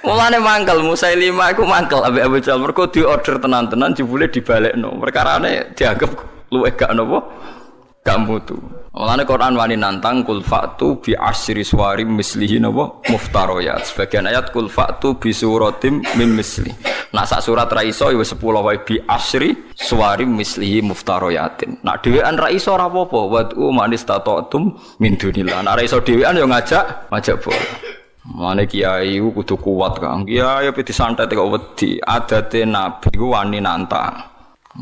Mulane mangkel Musailimah iku mangkel ambek Abu Jahal mergo diorder tenan-tenan jebule dibalekno. Perkarane dianggap luwih gak napa? Gak mutu. Mulane Quran wani nantang kul fa'tu bi asyri suwarim mislihi napa muftariyat. Sebagian ayat kul fa'tu bi suratim mim misli. Nak sak surat ra iso ya wis 10 wae bi asyri suwarim mislihi muftariyatin. Nak dhewean ra iso ora apa-apa wad'u manistatatum min dunillah. Nak ra iso dhewean ya ngajak bola. Mane kiai ku kudu kuat Kang. Kiai pe disantet kok wedi. Adate nabi ku wani nantang.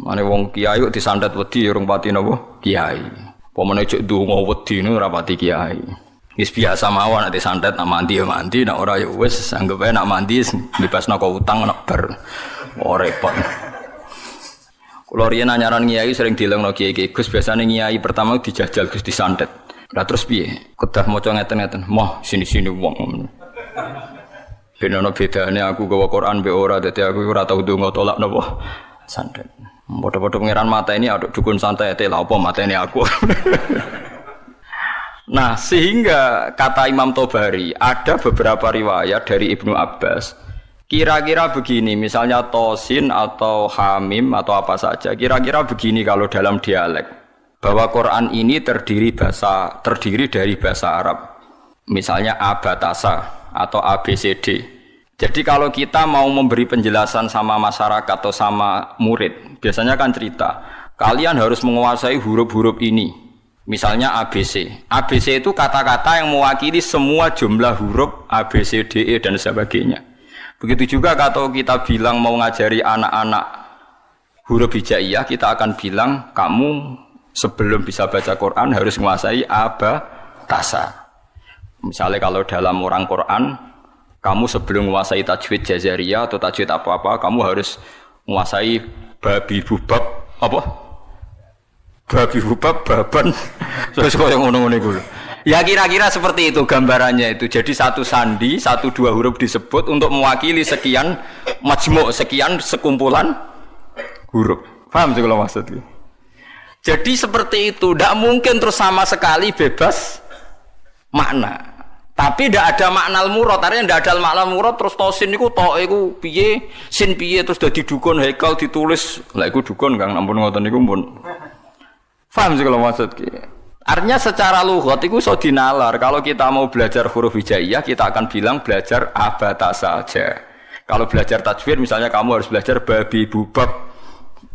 Mane wong kiai kok disantet wedi ya urung pati napa? Kiai. Pemene cek ndonga wedi niku ora pati kiai. Wis biasa mawon nek disantet nak mandi ya mandi, nak ora ya wis anggap ae nak mandi bebasno kok utang nak ber. Oh repot. Kulo riyen anyaran kiai sering dilengno kiai-kiai Gus biasane kiai pertama dijajal Gus disantet. Lah terus piye? Kedah maca ngeten-ngeten. Moh sini-sini wong. Ben ana bedane aku gawa Quran mbek ora dadi aku ora tau ndonga tolak napa santet. Bodoh-bodoh pengiran mata ini aduk dukun santai lah apa mata ini aku. Nah sehingga kata Imam Tobari ada beberapa riwayat dari Ibnu Abbas kira-kira begini misalnya tosin atau hamim atau apa saja kira-kira begini kalau dalam dialek bahwa Quran ini terdiri dari bahasa Arab misalnya abatasa atau ABCD. Jadi kalau kita mau memberi penjelasan sama masyarakat atau sama murid, biasanya kan cerita, kalian harus menguasai huruf-huruf ini. Misalnya ABC. ABC itu kata-kata yang mewakili semua jumlah huruf A, B, C, D, E, dan sebagainya. Begitu juga kalau kita bilang mau ngajari anak-anak huruf hijaiyah, kita akan bilang, kamu sebelum bisa baca Quran harus menguasai abatasa. Misalnya kalau dalam orang Quran, kamu sebelum menguasai tajwid jazariyah atau tajwid apa-apa, kamu harus menguasai babi bubab apa? Babi bubab baban. Terus kok yang ngono-ngono iku. Ya kira-kira seperti itu gambarannya itu. Jadi satu sandi, 1-2 huruf disebut untuk mewakili sekian majmu', sekian sekumpulan huruf. Paham sih kalau maksudnya? Jadi seperti itu, tidak mungkin terus sama sekali bebas makna. Tapi tidak ada makna al-murad, artinya tidak ada makna al-murad terus tosin niku tok iku piye, sin piye terus dadi dukun haikal ditulis. Lah iku dukun Kang, ampun ngoten niku pun. Paham sih kalau maksud ki. Artinya secara lughat iku iso dinalar. Kalau kita mau belajar huruf hijaiyah, kita akan bilang belajar abatasa saja. Kalau belajar tajwid misalnya kamu harus belajar babi bubab,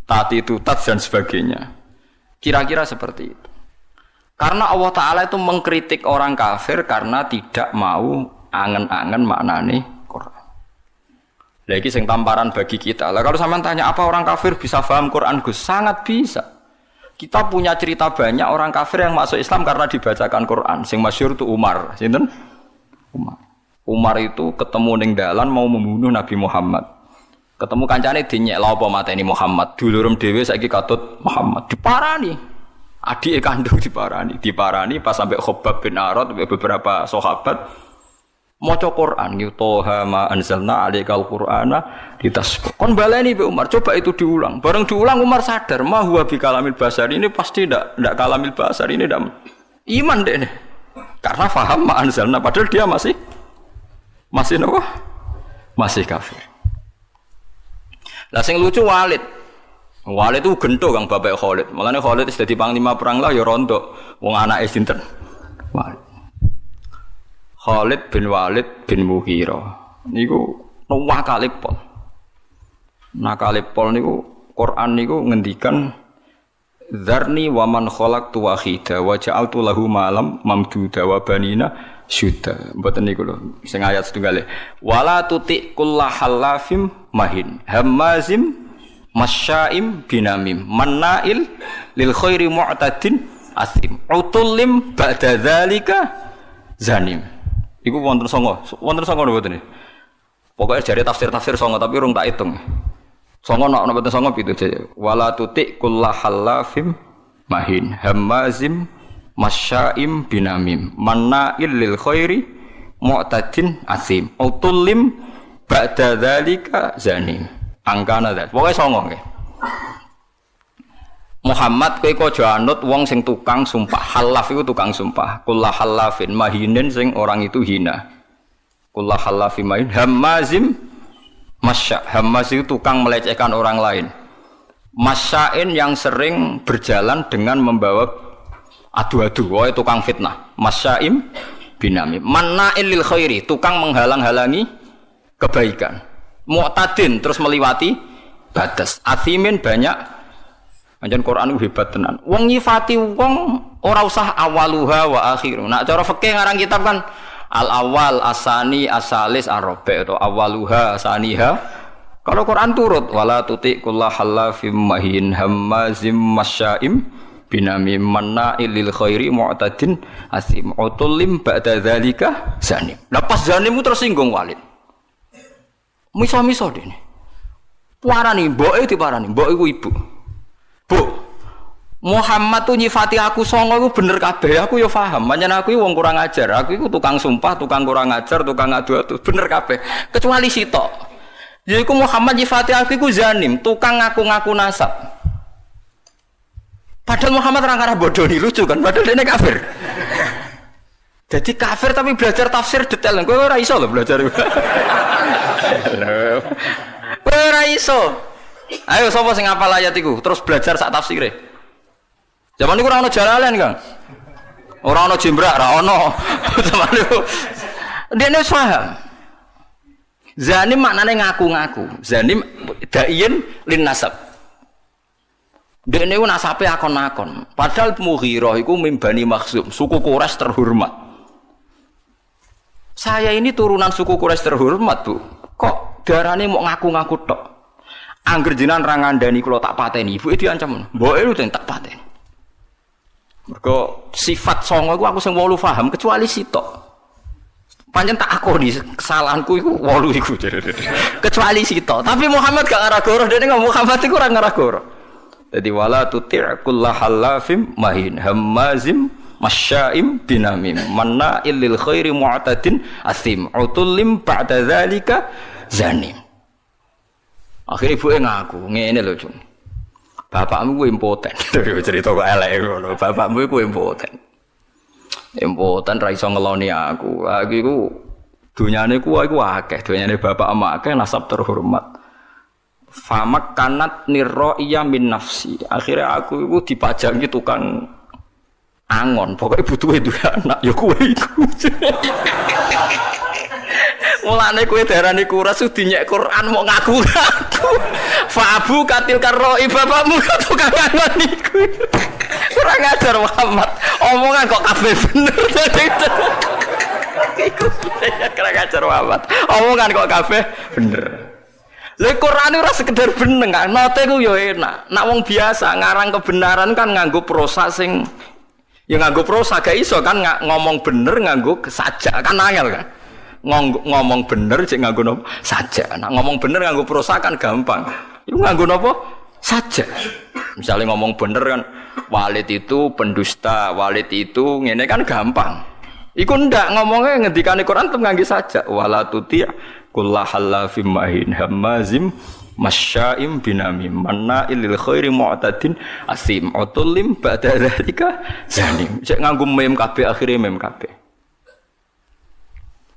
tati tutat dan sebagainya. Kira-kira seperti itu. Karena Allah Ta'ala itu mengkritik orang kafir karena tidak mau angen-angen maknane Quran. Lagi sing tamparan bagi kita. Lah kalau sampean tanya apa orang kafir bisa paham Quran Gus? Sangat bisa. Kita punya cerita banyak orang kafir yang masuk Islam karena dibacakan Quran. Sing masyhur itu Umar. Sinten? Umar. Umar itu ketemu ning dalan mau membunuh Nabi Muhammad. Ketemu kancane dinyek lha apa mateni Muhammad. Dulurem dhewe saiki katut Muhammad diparani. Adik kandung diparani pas sampai Khobab bin Arad beberapa sahabat maca Quran Toha ma anzalna alaikal qur'ana litasqa. Kon baleni Mbak Umar, coba itu diulang. Bareng diulang Umar sadar, ma huwa bi kalamil basar ini pasti ndak kalamil basar ini ndak iman deh. Karena paham ma anzalna padahal dia masih apa? Masih kafir. Lah sing lucu Walid itu gento Kang bapak Khalid. Mulane Khalid wis dadi panglima perang lah ya rontok. Wong anake sinten? Walid. Khalid bin Walid bin Mughirah. Niku nakalipol. Nakalipol niku Quran niku ngendikan Dzarni wa man khalaqtu wahida wa ja'altu lahu malam mamduda wa banina syuda. Mboten niku lho sing ayat setunggale. Wala tuti kullahallafim mahin hammazim masyaim binamim mannail lil khairi mu'tadin asim utullim ba'da dzalika zanim. Iku wonten songo mboten. Pokoke jare tafsir songo tapi urung tak hitung. Songo nek mboten songo pitu jare. Wala tuti kullahallafim mahin hammazim masya'im binamim manna'il lil khairi mu'tadin asim utullim ba'da dzalika zanim angkana dzat pokoke songo nggih Muhammad kowe aja anut wong sing tukang sumpah halaf iku tukang sumpah kullu halafin mahinin sing orang itu hina kullu halafin mahin hamazim masya hamaz itu tukang melecehkan orang lain masyain yang sering berjalan dengan membawa adu-adu wae tukang fitnah masyaim binami manna'il lil khairi tukang menghalang-halangi kebaikan mu'tadin terus meliwati batas athimin banyak anjen Quran ku hebat tenan wong nyifati wong ora usah awaluha wa akhiru nak cara fikih ngarang kitab kan al awal asani asalis arabi atau awaluha asaniha kalau Quran turut wala tuti kullu halafim mahin hammazim masyaim binami manna'il lil khairi mu'tadin asim utullim ba'da dzalika zanim lepas zanim tersinggung Walid miso-miso dene parani mboke diparani mbok iku ibu Bu Muhammad tuh nyifati aku songo iku bener kabeh aku ya paham pancen aku iki wong kurang ajar aku iku tukang sumpah tukang kurang ajar tukang adu-adu bener kabeh kecuali sitok yaiku Muhammad nyifati aku iku zanim tukang ngaku-ngaku nasab padahal Muhammad orang arah bodoh nih lucu kan padahal dia kafir jadi kafir tapi belajar tafsir detail kowe ora iso lho belajar kowe ora iso ayo sapa sing hafal ayat iku terus belajar sak tafsire. Zaman niku ora ono Jalalain, Kang. Ora ono Jimbrak, ora ono. Zaman niku dene wis paham. Zanim maknane ngaku-ngaku. Zanim daiin lin nasab. Dene ku nasabe akon-akon. Padahal Mughirah iku mimbani Makhzum, suku Quraisy terhormat. Saya ini turunan suku Quraisy terhormat, Bu. Kok darane mau ngaku-ngaku tok? Angger jenengan ra ngandani kula tak pateni, ibuke diancam. Mboke lu tak pateni. Mergo sifat songo iku aku sing 8 paham kecuali sitok. Pancen tak akoni kesalahanku iku 8 iku. Kecuali sitok. Tapi Muhammad gak ngarah goroh, dene ngomong Muhammad iku ora ngarah goroh. Dadi wala tuti' kullu halafim mahin hammazim masyaim binamim manna'il lil khairi mu'tadin asim utullim ba'da dzalika zanim. Akhirnya ibu ngaku, ngene lho Jun. Bapakmu ku impoten. Cerita kok elek ngono. Bapakmu ku impoten. Impoten ra iso ngeloni aku. Aku iku dunyane ku akeh, dunyane bapak emak akeh nasab terhormat. Famak kanat nirro'iya min nafsi. Akhirnya aku iku dipajangi tukang angon. Pokoknya butuh duwe anak ya kowe iku. Mulane kowe darani kuras dinyek Quran mau ngaku-ngaku. Fa abu katil karoi bapakmu tukang angon niku. Kurang ajar Muhammad. Omongan kok kabeh bener dadi. Iku kurang ajar Muhammad. Omongan kok kabeh bener. Lha Quran ora sekedar bener kan. Nate ku yo enak. Nak wong biasa ngarang kebenaran kan nganggo prosa sing ya nganggo prosa gak iso kan ngomong bener nganggo sajak kan angel kan. Ngomong bener cek nganggo napa saja. Nah ngomong bener nganggo prosa kan gampang. Iku nganggo napa saja. Misalnya ngomong bener kan Walid itu pendusta, Walid itu ngene kan gampang. Iku ndak ngomongnya ngendikane Quran tem ngangge saja. Wala tuti' kullu halafim mahin hammazim masyaim binamim manna'il lil khairi mu'tadin asim utullim ba'da dzalika zanim. Cek nganggo mem kabeh akhire mem kabeh.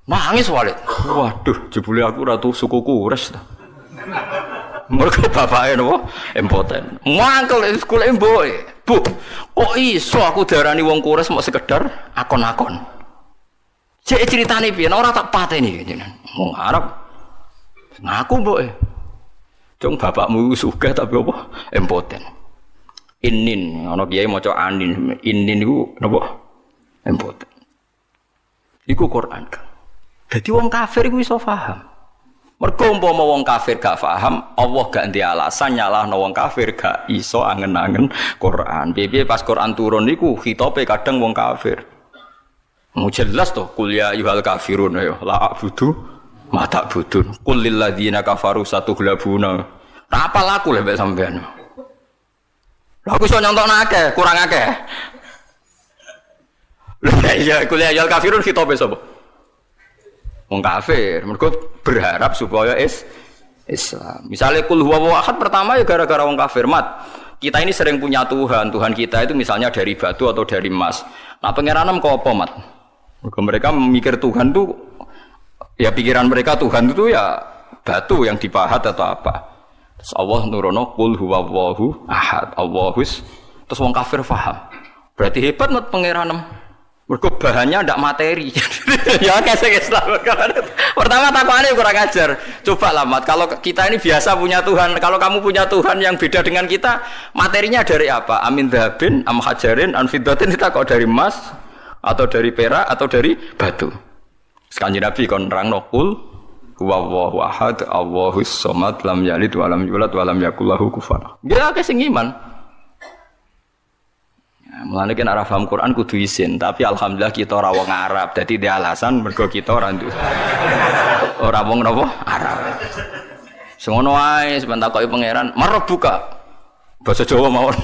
Nangis Walid. Waduh, jebule aku ratu suku Quraisy ta. Mergo bapake napa? Impoten. Mangkel sekolah mboke. Bu, kok iso aku darani wong Quraisy mok sekedar akon-akon. Cek ceritane piye? Ora tak pateni jenengan. Wong Arab. Ngaku mboke. Cung bapakmu sugih tapi apa? Impoten. Inin, ana kiai maca anin. Inin iku napa? Impoten. Iku Quran kan. Jadi wong kafir iku iso paham. Mergo umpama wong kafir gak paham, Allah gak ndek alasan nyalahno wong kafir gak iso angen-angen Quran. Piye pas Quran turun niku khitabe kadang wong kafir. Mu jelas to qul ya ayyuhal kafirun ya la a'budu ma ta'budun. Qul lil ladzina kafaru satughlabuna. Ra apal aku lek sampean. Lha aku iso nyontokno akeh, kurang akeh. Ya kuliah yal kafirun khitabe sapa? Wong kafir. Mergo berharap supaya Islam. Misalnya kul huwallahu ahad pertama ya gara-gara wong kafir mat. Kita ini sering punya Tuhan. Tuhan kita itu misalnya dari batu atau dari emas. Nah, pangeran kok apa mat? Mereka memikir Tuhan tuh ya pikiran mereka Tuhan itu ya batu yang dipahat atau apa. Terus Allah nurono kul huwallahu ahad. Allahus. Terus wong kafir paham. Berarti hebat mat pangeran. Mergo bahannya ndak materi. Ya kasih Islam. Pertama takwane kurang ajar. Coba lah mat, kalau kita ini biasa punya Tuhan, kalau kamu punya Tuhan yang beda dengan kita, materinya dari apa? Amin dhahabin, am hajarin, an fiddatin, kita kok dari emas atau dari perak atau dari batu. Kanjeng Nabi kon nerangno kul huwallahu ahad, Allahus samad, lam yalid wa lam yulad wa lam yakul lahu kufuwan. Ya akeh sing iman. Mulane nek ora paham Quran kudu isin, tapi alhamdulillah kita ora wong Arab. Dadi dia alasan mergo kita ora nduwe. Ora wong napa? Arab. Semono wae sampeyan takoki pangeran, "Marab buka." Basa Jawa mawon.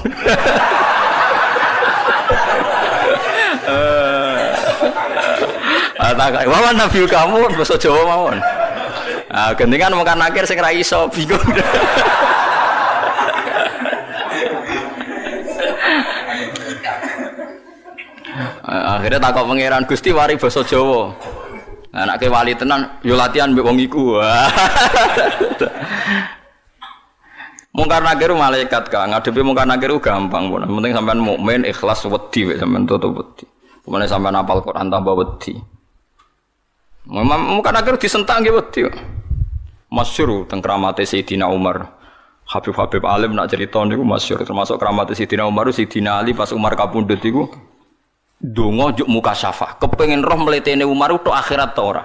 Takoki, "Wawan nabi kamu basa Jawa mawon." Ah, gendingan mungkin akhir sing ra iso bingung. Akhirnya takut pangeran Gusti wari basa Jawa. Anake wali tenan yo latihan mbek wong iku. Mungkar nakir malaikat Kang, ngadepi mungkar nakir gampang pun. Penting sampean mukmin ikhlas wedi wek sampean tutup wedi. Pemene sampean hafal Quran tambah wedi. Mungkar nakir disentak nggih wedi kok. Masyhur teng kramate Sayyidina Umar. Habib alim nak cerita niku masyhur termasuk kramate Sayyidina Umar, Sayyidina Ali pas Umar kapundhut iku donga juk mukasyafah, kepengin roh mletene Umar tok akhirat ta ora.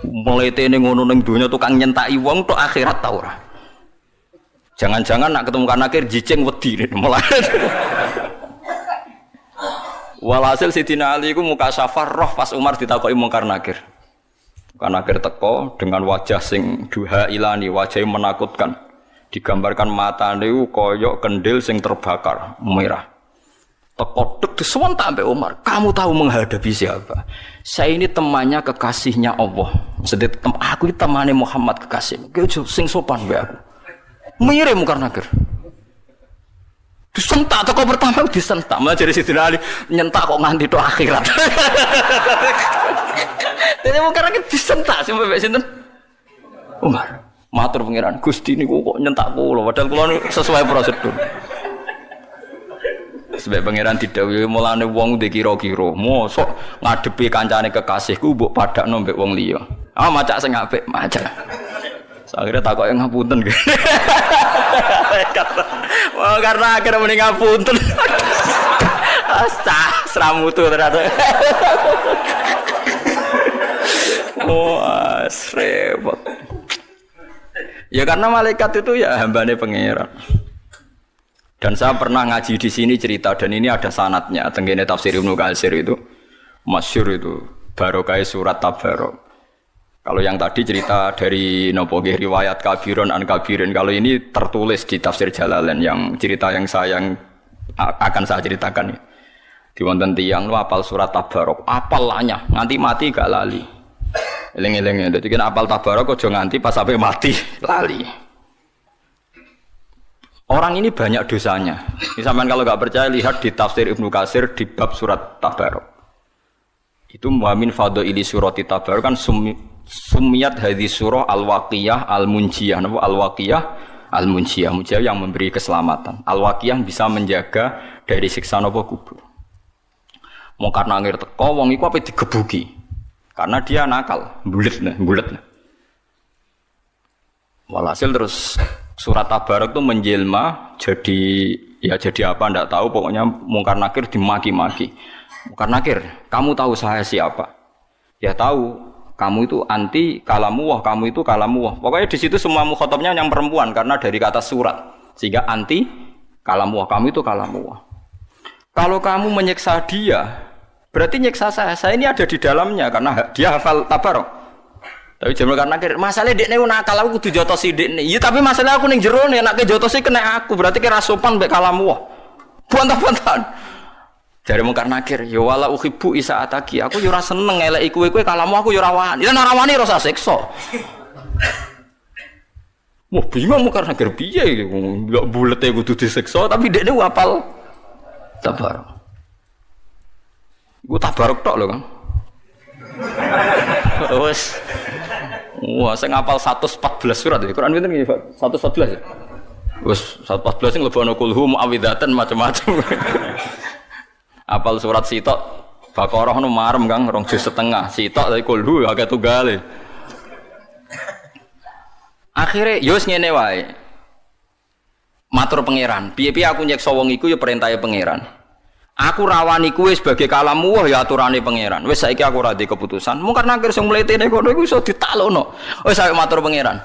Mletene ngono ning donya tukang nyentaki wong tok akhirat ta ora. Jangan-jangan nak ketemu kan akhir jicing wedi mulai. Walhasil Sayyidina Ali iku mukasyafah roh pas Umar ditakoki mungkar nakir. Mungkar nakir teko dengan wajah sing duha ilani, wajah menakutkan. Digambarkan matane koyok kendil sing terbakar merah. Teko dek disewentak sampai Umar. Kamu tahu menghadapi siapa? Saya ini temannya kekasihnya Allah. Maksudnya aku ini temannya Muhammad kekasih. Kau sing sopan be aku. Mirip mungkar nakir. Disentak teko pertama disentak. Malah jadi Sayyidina Ali nyentak kok nganti tok akhirat. Jadi mungkar nakir disentak sampai mbek sinten? Umar. Matur pangeran Gusti niku kok nyentak kula padahal kula sesuai prosedur. Sebab pangeran didhawuhi mulane wong ndek kira-kira mosok ngadepi kancane kekasihku mbok padakno mbek wong liya. Ah macak sing apik, macak. Akhirnya takoke ngapunten. Wah karena akhirnya mending ngapunten. Astah seramutu ternyata. Oh, repot. Ya karena malaikat itu ya hambane pangeran. Dan saya pernah ngaji di sini cerita dan ini ada sanadnya. Tenggene tafsir Ibnu Katsir itu masyhur itu barokah surat Tabarok. Kalau yang tadi cerita dari nopo riwayat kabiron an kabirin. Kalau ini tertulis di tafsir Jalalain yang cerita yang akan saya ceritakan. Di wonten tiyang lu apal surat Tabarok, apalnya nganti mati gak lali. Eling-eling dadi kan apal Tabarok aja nganti pas sampai mati lali. Orang ini banyak dosanya. Misalkan kalau nggak percaya lihat di tafsir Ibnu Katsir di bab surat Tabarok. Itu muamin fadhaili surati Tabarok kan sumiyat hadis surah al-waqiyah al-munjiyah. Napa al-waqiyah al-munjiyah? Munjiyah yang memberi keselamatan. Al-waqiyah bisa menjaga dari siksa napa kubur. Mau karena ngir teko wong iku ape digebuki. Karena dia nakal, bulet. Walhasil terus surat Tabarok itu menjelma jadi apa ndak tahu, pokoknya Mungkar Nakir dimaki-maki. Mungkar Nakir, kamu tahu saya siapa? Ya tahu, kamu itu anti kalamuwah, kamu itu kalamuwah. Pokoknya di situ semua mukhatabnya yang perempuan karena dari kata surat. Sehingga anti kalamuwah, kamu itu kalamuwah. Kalau kamu menyiksa dia, berarti nyiksa saya. Saya ini ada di dalamnya karena dia hafal Tabarok. Tapi jaman karena masalah dekne nakal aku kudu jotosi dekne. Iya tapi masalah aku ning jero nek jotosi kena aku, berarti kira sopan mbek kalamu. Buantah-buantahan. Dari Mungkar Nakir, ya wala uhibbu isaataki. Aku yo ora seneng eleki kowe kalamu aku yo ora wani. Lah ora wani ora usah siksa. Wah, bingung Mungkar Nakir piye iki? Enggak bulete kudu disiksa tapi dekne hafal tabarok. Iku tabarok tok lho, Kang. Wes. Wah, saya ngapal 114 surat ya. Quran pinten nggih, Pak? 114 ya. Wes 114 sing lebokno kulhu muawwidatan macam-macam. Apal surat sitok Baqarah nu marem Kang 2 juz setengah. Sitok dari kulhu agak tunggale. Akhire yo wis ngene wae. Matur pangeran, piye-piye aku nyeksa wong iku ya perintahe pangeran. Aku rawani kuwe sebagai kalamu wah ya aturane pangeran. Wis saiki aku ora ndek keputusan. Mung karena akhir sing mletene kono iku iso ditalokno. Wis saiki matur pangeran.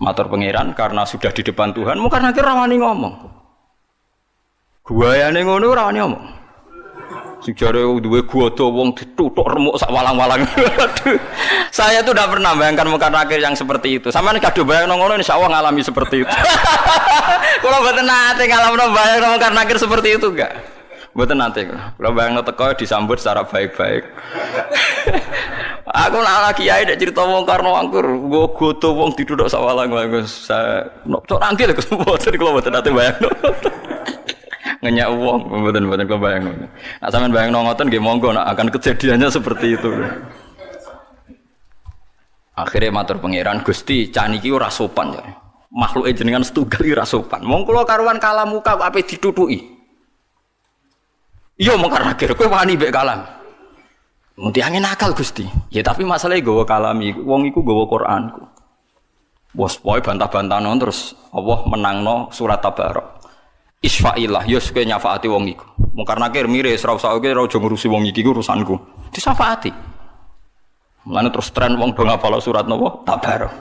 Matur pangeran karena sudah di depan Tuhan, mung karena akhir rawani ngomong. Guayane ngono ora wani ngomong. Sing jare duwe godo wong dituthuk remuk sak walang-walang. Saya tuh tidak pernah bayangkan muka nakir yang seperti itu. Sampeyan kadung bayangno ngono insyaallah ngalami seperti itu. Kula mboten nate ngalamno bayangno muka nakir seperti itu enggak. Mboten nate kula bayangno teko disambut secara baik-baik. Aku nak kiai nek cerita wong karno angkur, nggo godo wong dituthuk sak walang-walang. Saya cok rangkil kula mboten nate bayangno. Ngenyak uang, mboten kula bayangno. Nek sampean bayangno ngoten nggih monggo nek akan kejadiannya seperti itu. Akhirnya matur pangeran Gusti, caniki ora sopan ya. Makhluke jenengan setunggal ora sopan. Mong kula karuan kalam muka kok ape ditutuki. Iya mong karena kowe wani mbek kalam. Muti angin akal Gusti. Ya tapi masalahe gawa kalami, wong iku gawa Qur'anku. Bos poe bantah-bantahno terus Allah menangno surat Tabarok. Isfa'illah, ya suke nyafaati wong iku. Mungkar nakir mire ora usah ora aja ngurusi wong iki urusanku. Disafaati. Mulane terus tren wong do ngapal surat napa? Tabarok.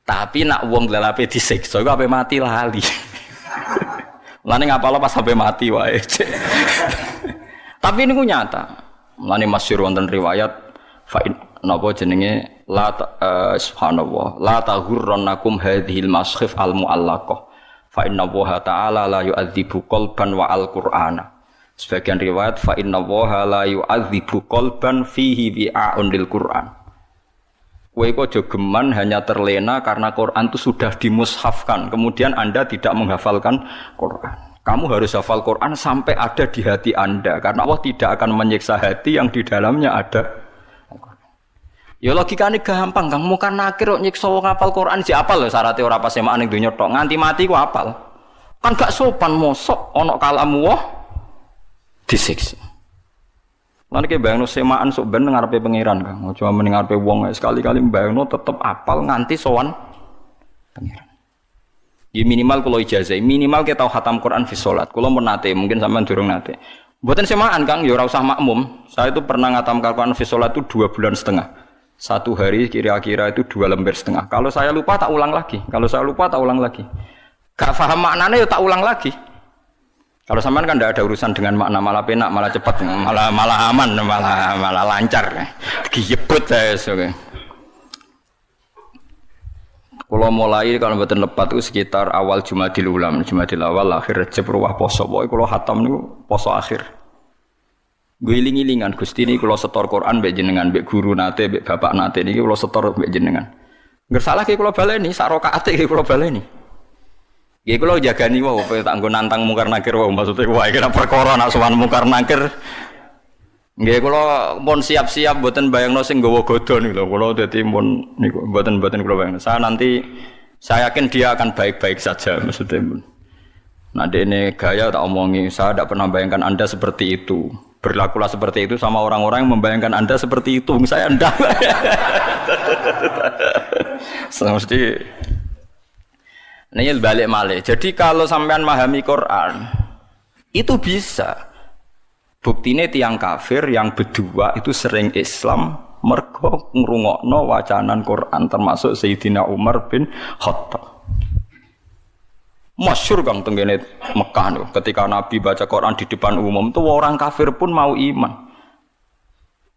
Tapi nak wong lelape disiksa iku ape mati lali. Mulane ngapal pas sampai mati wae. Tapi niku nyata. Mulane masyhur wonten riwayat fa'in napa jenenge la subhanallah la taghurrannakum hadhil maskhif al muallaqah. Fa inna Allaha ta'ala la yu'adzibu qalban wa al-Qur'ana. Sebagian riwayat fa inna Allaha la yu'adzibu qalban fihi bi'a'un lil Qur'an. Kowe kok aja geman hanya terlena karena Quran itu sudah dimushafkan. Kemudian Anda tidak menghafalkan Quran. Kamu harus hafal Quran sampai ada di hati Anda karena Allah tidak akan menyiksa hati yang di dalamnya ada. Ya logikane gampang Kang, muka nakir kok nyiksa wong hafal Quran si apal lho syaratnya ora pas semaan ning donya tok, nganti mati ku apal. Kan gak sopan mosok ana kalamu wah disiksa. Lan iki bayangno semaan sok ben ngarepe pangeran Kang, aja men ngarepe wong sekali-kali bayangno tetep apal nganti sowan pangeran. Ya minimal kula ijazah, minimal kita tahu khatam Quran fi salat. Kula menate, mungkin sampean durung nate. Mboten semaan Kang, ya ora usah makmum. Saya itu pernah ngatam Quran fi salat itu 2 bulan setengah. 1 hari kira-kira itu 2 lembar setengah. Kalau saya lupa tak ulang lagi. Gak paham maknanya ya tak ulang lagi. Kalau sampean kan tidak ada urusan dengan makna, malah penak, malah cepat, malah aman, malah lancar. Giyebut saya oke. Kalau mulai kalau mboten lepat itu sekitar awal Jumadil Ulam, Jumadil awal akhir Rejab ruwah poso. Pokoke kalau khatam niku poso akhir. Gue iling-ilingan Gusti niki kula setor Quran mbek jenengan, mbek guru nate, mbek bapak nate niki kula setor mbek jenengan. Nggih salah ki kula baleni, sak rakaate ki kula baleni. Nggih kula jagani wae tak nggo nantang mungkar nakir wae maksude wae kira perkara nak sowan mungkar nakir. Nggih kula pun siap-siap mboten bayangno sing nggawa godho niku lho. Kula dadi pun niku mboten kula bayangno. Saya yakin dia akan baik-baik saja maksudnya. Nah dene gaya tak omongi, saya tidak pernah bayangkan Anda seperti itu. Berlakulah seperti itu sama orang-orang yang membayangkan Anda seperti itu. Saya enggak. Mesti ini balik malih. Jadi kalau sampean memahami Quran itu bisa. Buktine tiang kafir yang berdua itu sering Islam mergo ngrungokno wacanan Quran termasuk Sayyidina Umar bin Khattab. Masyhur Kang tenggene Mekah niku ketika Nabi baca Quran di depan umum tuh orang kafir pun mau iman.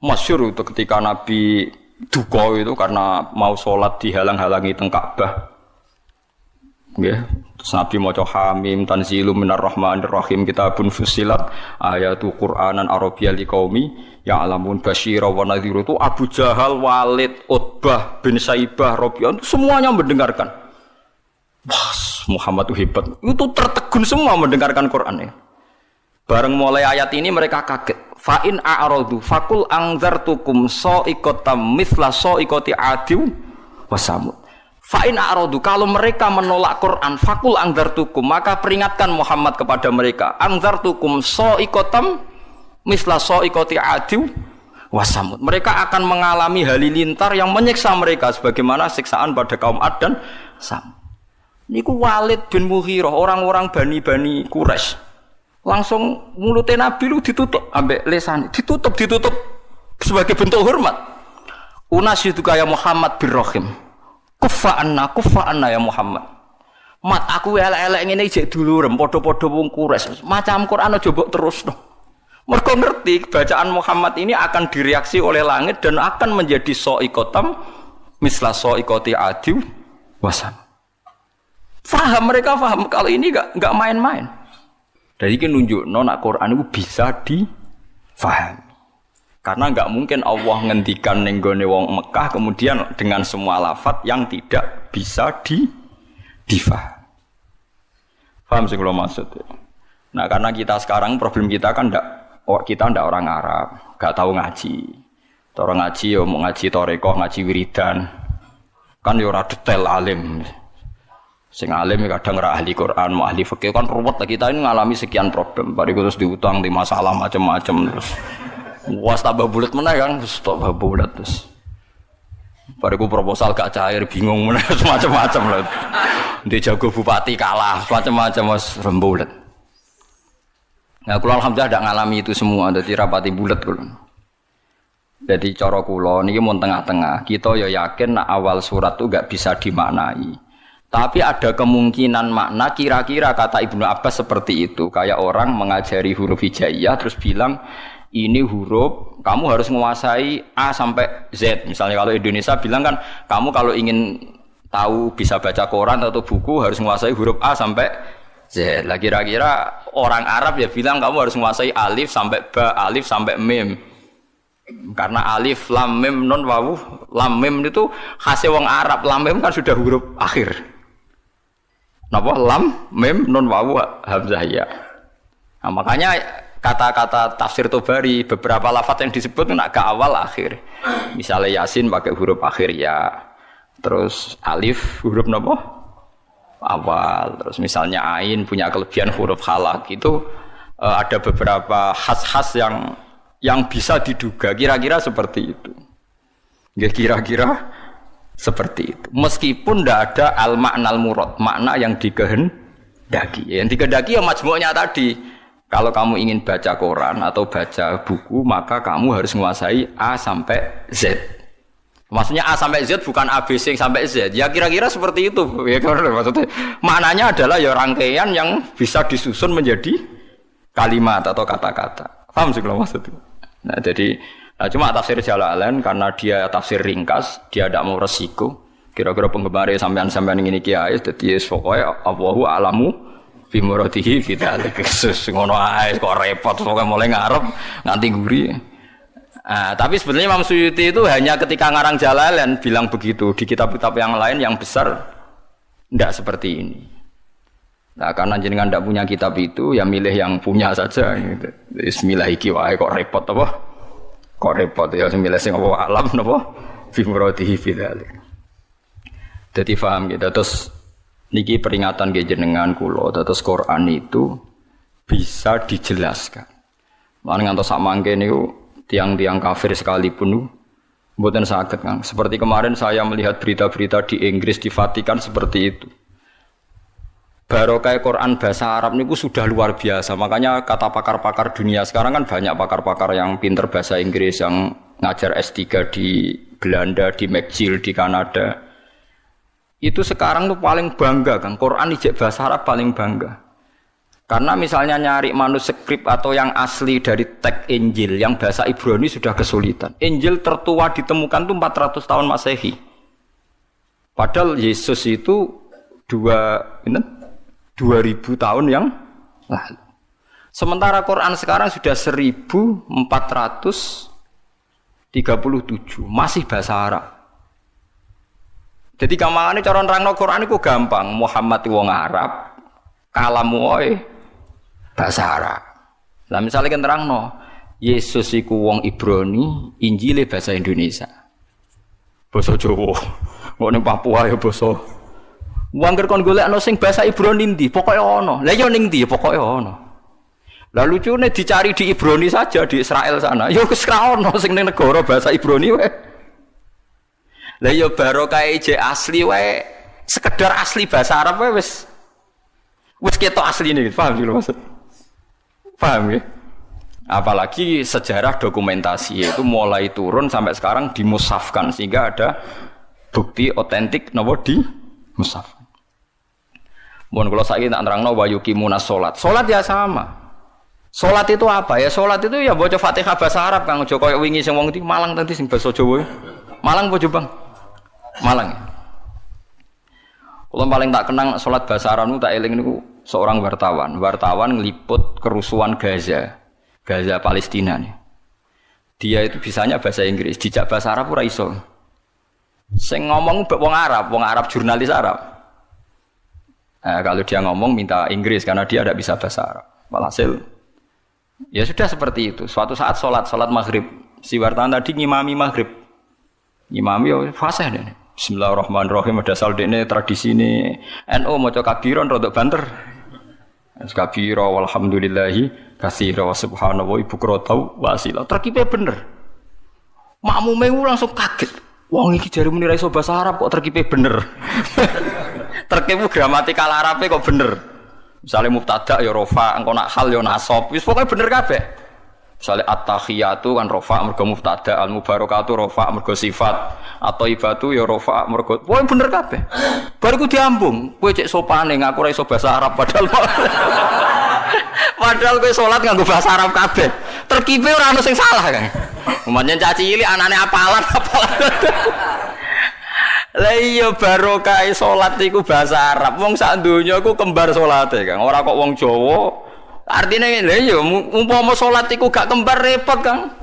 Masyhur itu ketika Nabi duka itu karena mau sholat dihalang-halangi teng Ka'bah. Nggih. Terus Nabi maca Hamim tanzilum minar rahmanir rahim kitabun fussilat ayatu Qur'anan Arabiyyan liqaumi ya'lamun basyira wa nadhiru itu Abu Jahal, Walid, Utbah bin Saibah, Rabi'ah semuanya mendengarkan. Wah, Muhammad itu hebat. Itu tertegun semua mendengarkan Quran ini. Bareng mulai ayat ini mereka kaget. Fa in a'radu faqul anzartukum sa'iqatam mithla sa'iqati 'adiw wa samud. Fa in a'radu kalau mereka menolak Quran faqul anzartukum maka peringatkan Muhammad kepada mereka anzartukum sa'iqatam mithla sa'iqati 'adiw wa samud. Mereka akan mengalami halilintar yang menyiksa mereka sebagaimana siksaan pada kaum Ad dan Samud. Niku Walid bin Mughirah, orang-orang Bani Quraisy. Langsung mulutnya Nabi lu ditutup ambek lesan, ditutup sebagai bentuk hormat. Unasyiduka ya Muhammad birrahim. Kuffa anna ya Muhammad. Mat aku elek-elek ngene jek dulurem padha-padha wong Quraisy. Macam Quran aja mbok terusno. Mergo ngerti bacaan Muhammad ini akan direaksi oleh langit dan akan menjadi sa'iqatam misla sa'iqati 'adiw wasam. Mereka faham kalau ini enggak main-main. Dari ini nunjukno nak Quran itu bisa difahami. Karena enggak mungkin Allah ngendikan ning gone wong Mekah kemudian dengan semua lafaz yang tidak bisa difahami. Paham sih kalau maksud. Nah, karena kita sekarang problem kita kan kita ndak orang Arab, enggak tahu ngaji. Orang ngaji ya mau ngaji thariqah, ngaji wiridan. Kan ya ora detail alim. Sing alim kadang ora ahli Quran, mau ahli fikih kan ruwet. Kita ini ngalami sekian problem. Bariku terus diutang di masalah macam-macam terus. Was tambah bulat meneh kan, terus tambah bulat terus. Bariku proposal gak cair, bingung meneh macam-macam lho. Dia jago bupati kalah, macam-macam wis rembulet. Nah, kula alhamdulillah ndak ngalami itu semua, dadi rapati bulat kula. Jadi cara kula niki mun tengah-tengah. Kita ya yakin nak awal surat itu gak bisa dimaknai. Tapi ada kemungkinan makna kira-kira kata Ibnu Abbas seperti itu. Kayak orang mengajari huruf hijaiyah terus bilang ini huruf kamu harus menguasai A sampai Z. Misalnya kalau Indonesia bilang kan kamu kalau ingin tahu bisa baca koran atau buku harus menguasai huruf A sampai Z. Lah kira-kira orang Arab ya bilang kamu harus menguasai alif sampai ba, alif sampai mim. Karena alif, lam, mim, nun, wawu. Lam, mim itu khasnya wong Arab. Lam, mim kan sudah huruf akhir. Napa lam mim nun wawu hamzah ya. Nah, makanya kata-kata tafsir Tobari beberapa lafaz yang disebut nak ke awal akhir. Misalnya Yasin pakai huruf akhir ya. Terus alif huruf napa? Awal. Terus misalnya ain punya kelebihan huruf halak itu ada beberapa khas-khas yang bisa diduga kira-kira seperti itu. Ya kira-kira seperti itu. Meskipun tidak ada al-ma'nal murad, makna yang dikehendaki. Yang dikehendaki ya majmu'nya tadi. Kalau kamu ingin baca Quran atau baca buku, maka kamu harus menguasai A sampai Z. Maksudnya A sampai Z bukan ABC sampai Z. Ya kira-kira seperti itu. Ya maksudnya maknanya adalah ya rangkaian yang bisa disusun menjadi kalimat atau kata-kata. Paham sih kalau maksudnya? Nah, jadi cuma tafsir Jalalain karena dia tafsir ringkas, dia tidak mau resiko. Kira-kira penggemar sampean-sampean ini kiai, jadi pokoknya Allahu a'lamu bimuradihi bidzalik. Ngono ae kok repot, pokoknya mulai ngarep nganti guri. Tapi sebenarnya Imam Suyuti itu hanya ketika ngarang Jalalain bilang begitu. Di kitab-kitab yang lain yang besar tidak seperti ini. Nah, karena jenengan tidak punya kitab itu, ya milih yang punya saja. Gitu. Bismillah iki wae kok repot apa? Kok repot ya semile sing apa alam napa fi muradihi bidzalik. Dadi paham kita terus niki peringatan nggih jenengan kula terus Quran itu bisa dijelaskan. Lan ngantos sak mangke niku tiang-tiang kafir sekalipun mboten saged Kang. Seperti kemarin saya melihat berita-berita di Inggris di Vatikan seperti itu. Barokah Quran bahasa Arab niku sudah luar biasa. Makanya kata pakar-pakar dunia sekarang kan banyak pakar-pakar yang pinter bahasa Inggris yang ngajar S3 di Belanda, di McGill, di Kanada. Itu sekarang tuh paling bangga kan. Quran ijek bahasa Arab paling bangga. Karena misalnya nyari manuskrip atau yang asli dari teks Injil yang bahasa Ibrani sudah kesulitan. Injil tertua ditemukan tuh 400 tahun Masehi. Padahal Yesus itu 2000 tahun yang lalu. Sementara Quran sekarang sudah 1437 masih bahasa Arab. Jadi gampangane cara nerangno Quran iku gampang. Muhammad wong Arab, kalamu wae bahasa Arab. Lah misale kan nerangno Yesus iku wong Ibrani, Injile bahasa Indonesia. Basa Jawa. Kok ning Papua ya basa. Wong kon golekno sing bahasa Ibrani ndi, pokoke ana. Lah ya ning ndi pokoke ana. Lah lucune dicari di Ibrani saja di Israel sana. Ya wis ra ono sing ning negara bahasa Ibrani wae. Lah ya barokah je asli wae, sekedar asli bahasa Arab wae wis ketok asline, paham iki lho maksud. Paham ya? Apalagi sejarah dokumentasi itu mulai turun sampai sekarang dimusafkan sehingga ada bukti otentik napa di musaf. Mun kula saiki tak nerangno wa yuqimuna shalat. Salat ya sama. Salat itu apa ya? Salat itu ya baca Fatihah bahasa Arab Kang aja koyo wingi sing wong iki Malang tadi sing basa Jawa. Malang apa Jombang? Malang. Kula paling tak kenang salat bahasa Arab niku tak eling niku seorang wartawan. Wartawan ngliput kerusuhan Gaza. Gaza Palestina nih. Dia itu bisanya bahasa Inggris, dijak bahasa Arab ora iso. Sing ngomong wong Arab jurnalis Arab. Nah, kalau dia ngomong minta Inggris karena dia tidak bisa bahasa Arab. Walhasil ya sudah seperti itu. Suatu saat salat maghrib, si wartawan tadi ngimami maghrib. Ngimami yo fasih dene. Bismillahirrahmanirrahim, ada saldene tradisi ini NU maca kabiron rodok banter. Kabira walhamdulillahi katsira wa subhanallah bukratan wa asila. Terkipe bener. Makmume langsung kaget. Wong iki jare muni ra iso bahasa Arab kok terkipe bener. Terkipe gramatikal Arabe kok bener. Misale mubtada ya rafa, engko nak hal ya nasab. Wis pokoke bener kabeh. Misale at-tahiyatu kan rafa mergo mubtada, al-mubarakatu rafa mergo sifat, at-thayyibatu ya rafa mergo. Pokoke bener kabeh. Baru ku diambung, kowe cek sopane ngaku ra iso bahasa Arab padahal kowe salat nganggo bahasa Arab kabeh. Terkipe ora ono sing salah kan. Umpamane caci cilik anane apalan. Lah iya barokah salat iku bahasa Arab. Wong sak donya iku kembar salate, Kang. Ora kok wong Jawa. Artine lha iya umpama salat iku gak kembar repot, Kang.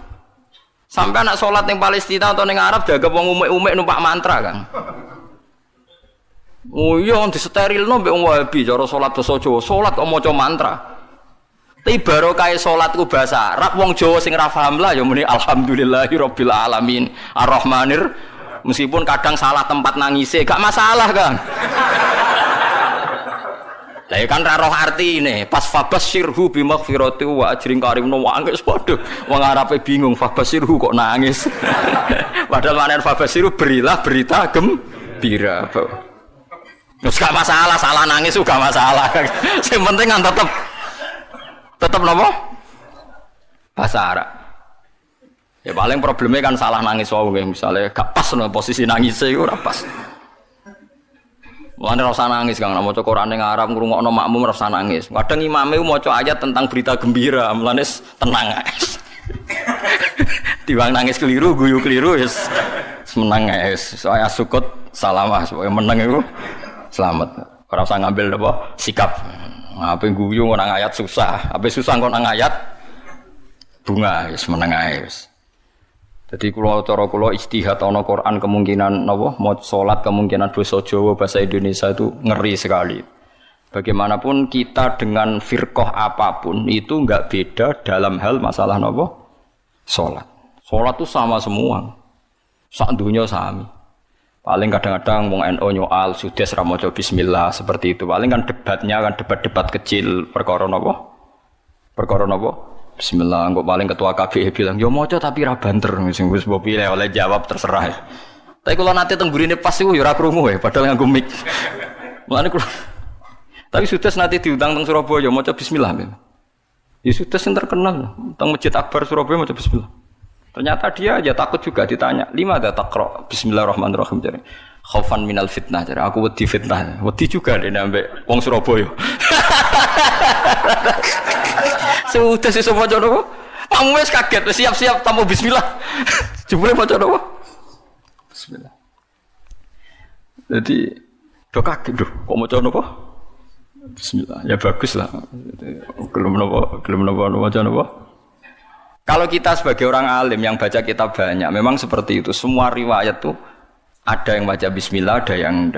Sampai anak salat ning Palestina atau ning Arab dianggap wong umek-umek numpak mantra, Kang. Oh iya disterilno mbek wong Wahabi cara salat basa Jawa. Salat kok maca mantra. Tapi barokah salat ku bahasa Arab, wong Jawa sing ra paham lah ya muni alhamdulillahirabbil alamin arrahmanir. Meskipun kadang salah tempat nangise, gak masalah Kang. Lah ya kan ra roh artine, pas fabasyirhu bimaghfirati wa ajrin karim no nangis padha. Wong Arabe bingung fabasyirhu kok nangis. Padahal maknane fabasyirhu berilah berita gembira. Terus gak masalah, salah nangis juga masalah. Yang penting kan tetap napa? Bahasa Arab. Ya paling problemnya kan salah nangis wae misalnya gak pas no posisi nangis iku ora pas. Mulane ora usah nangis Kang, nek maca Quran ning Arab ngrungokno makmum ora usah nangis. Kadang imame maca ayat tentang berita gembira, mulane tenang ae. Timbang nangis keliru, guyu keliru wis menang ae. Saya sukut salamah supaya menang iku selamat. Ora usah ngambil apa sikap. Apa guyu nang ayat susah, apa susah kok nang ayat bunga wis menang ae wis. Jadi kalau cara kula ijtihad ana Quran kemungkinan napa mau salat kemungkinan basa Jawa bahasa Indonesia itu ngeri sekali. Bagaimanapun kita dengan firqah apapun itu enggak beda dalam hal masalah napa salat. Salat itu sama semua. Sak dunya sami. Paling kadang-kadang wong NU nyoal sudes ra maca bismillah seperti itu. Paling kan debatnya kan debat-debat kecil perkara napa? Perkara napa? Bismillah, kok paling ketua KBH bilang, yo moco tapi ra banter, sing wis mbok pilih oleh jawab terserah. Tapi kalau nanti teng burine pas iku yo ora krungu padahal nganggo mic. Mulane kula. Tapi sudah nanti diundang teng Surabaya moco bismillah. Ya sudah sing terkenal teng Masjid Akbar Surabaya moco bismillah. Ternyata dia aja takut juga ditanya, "Lima ada taqra bismillahirrahmanirrahim?" Jare. Khaufan minal fitnah, jare. Aku wedi fitnah. Wedi juga dene ambek wong Surabaya. Sudah sih semua jodoh. Kamu wes kaget, siap-siap tamu bismillah. Jebule maca napa? Bismillah. Jadi Do kaget do, kok maca napa? Bismillah. Ya bagus lah. Gelem napa maca napa? Kalau kita sebagai orang alim yang baca kitab banyak, memang seperti itu. Semua riwayat tuh ada yang baca bismillah, ada yang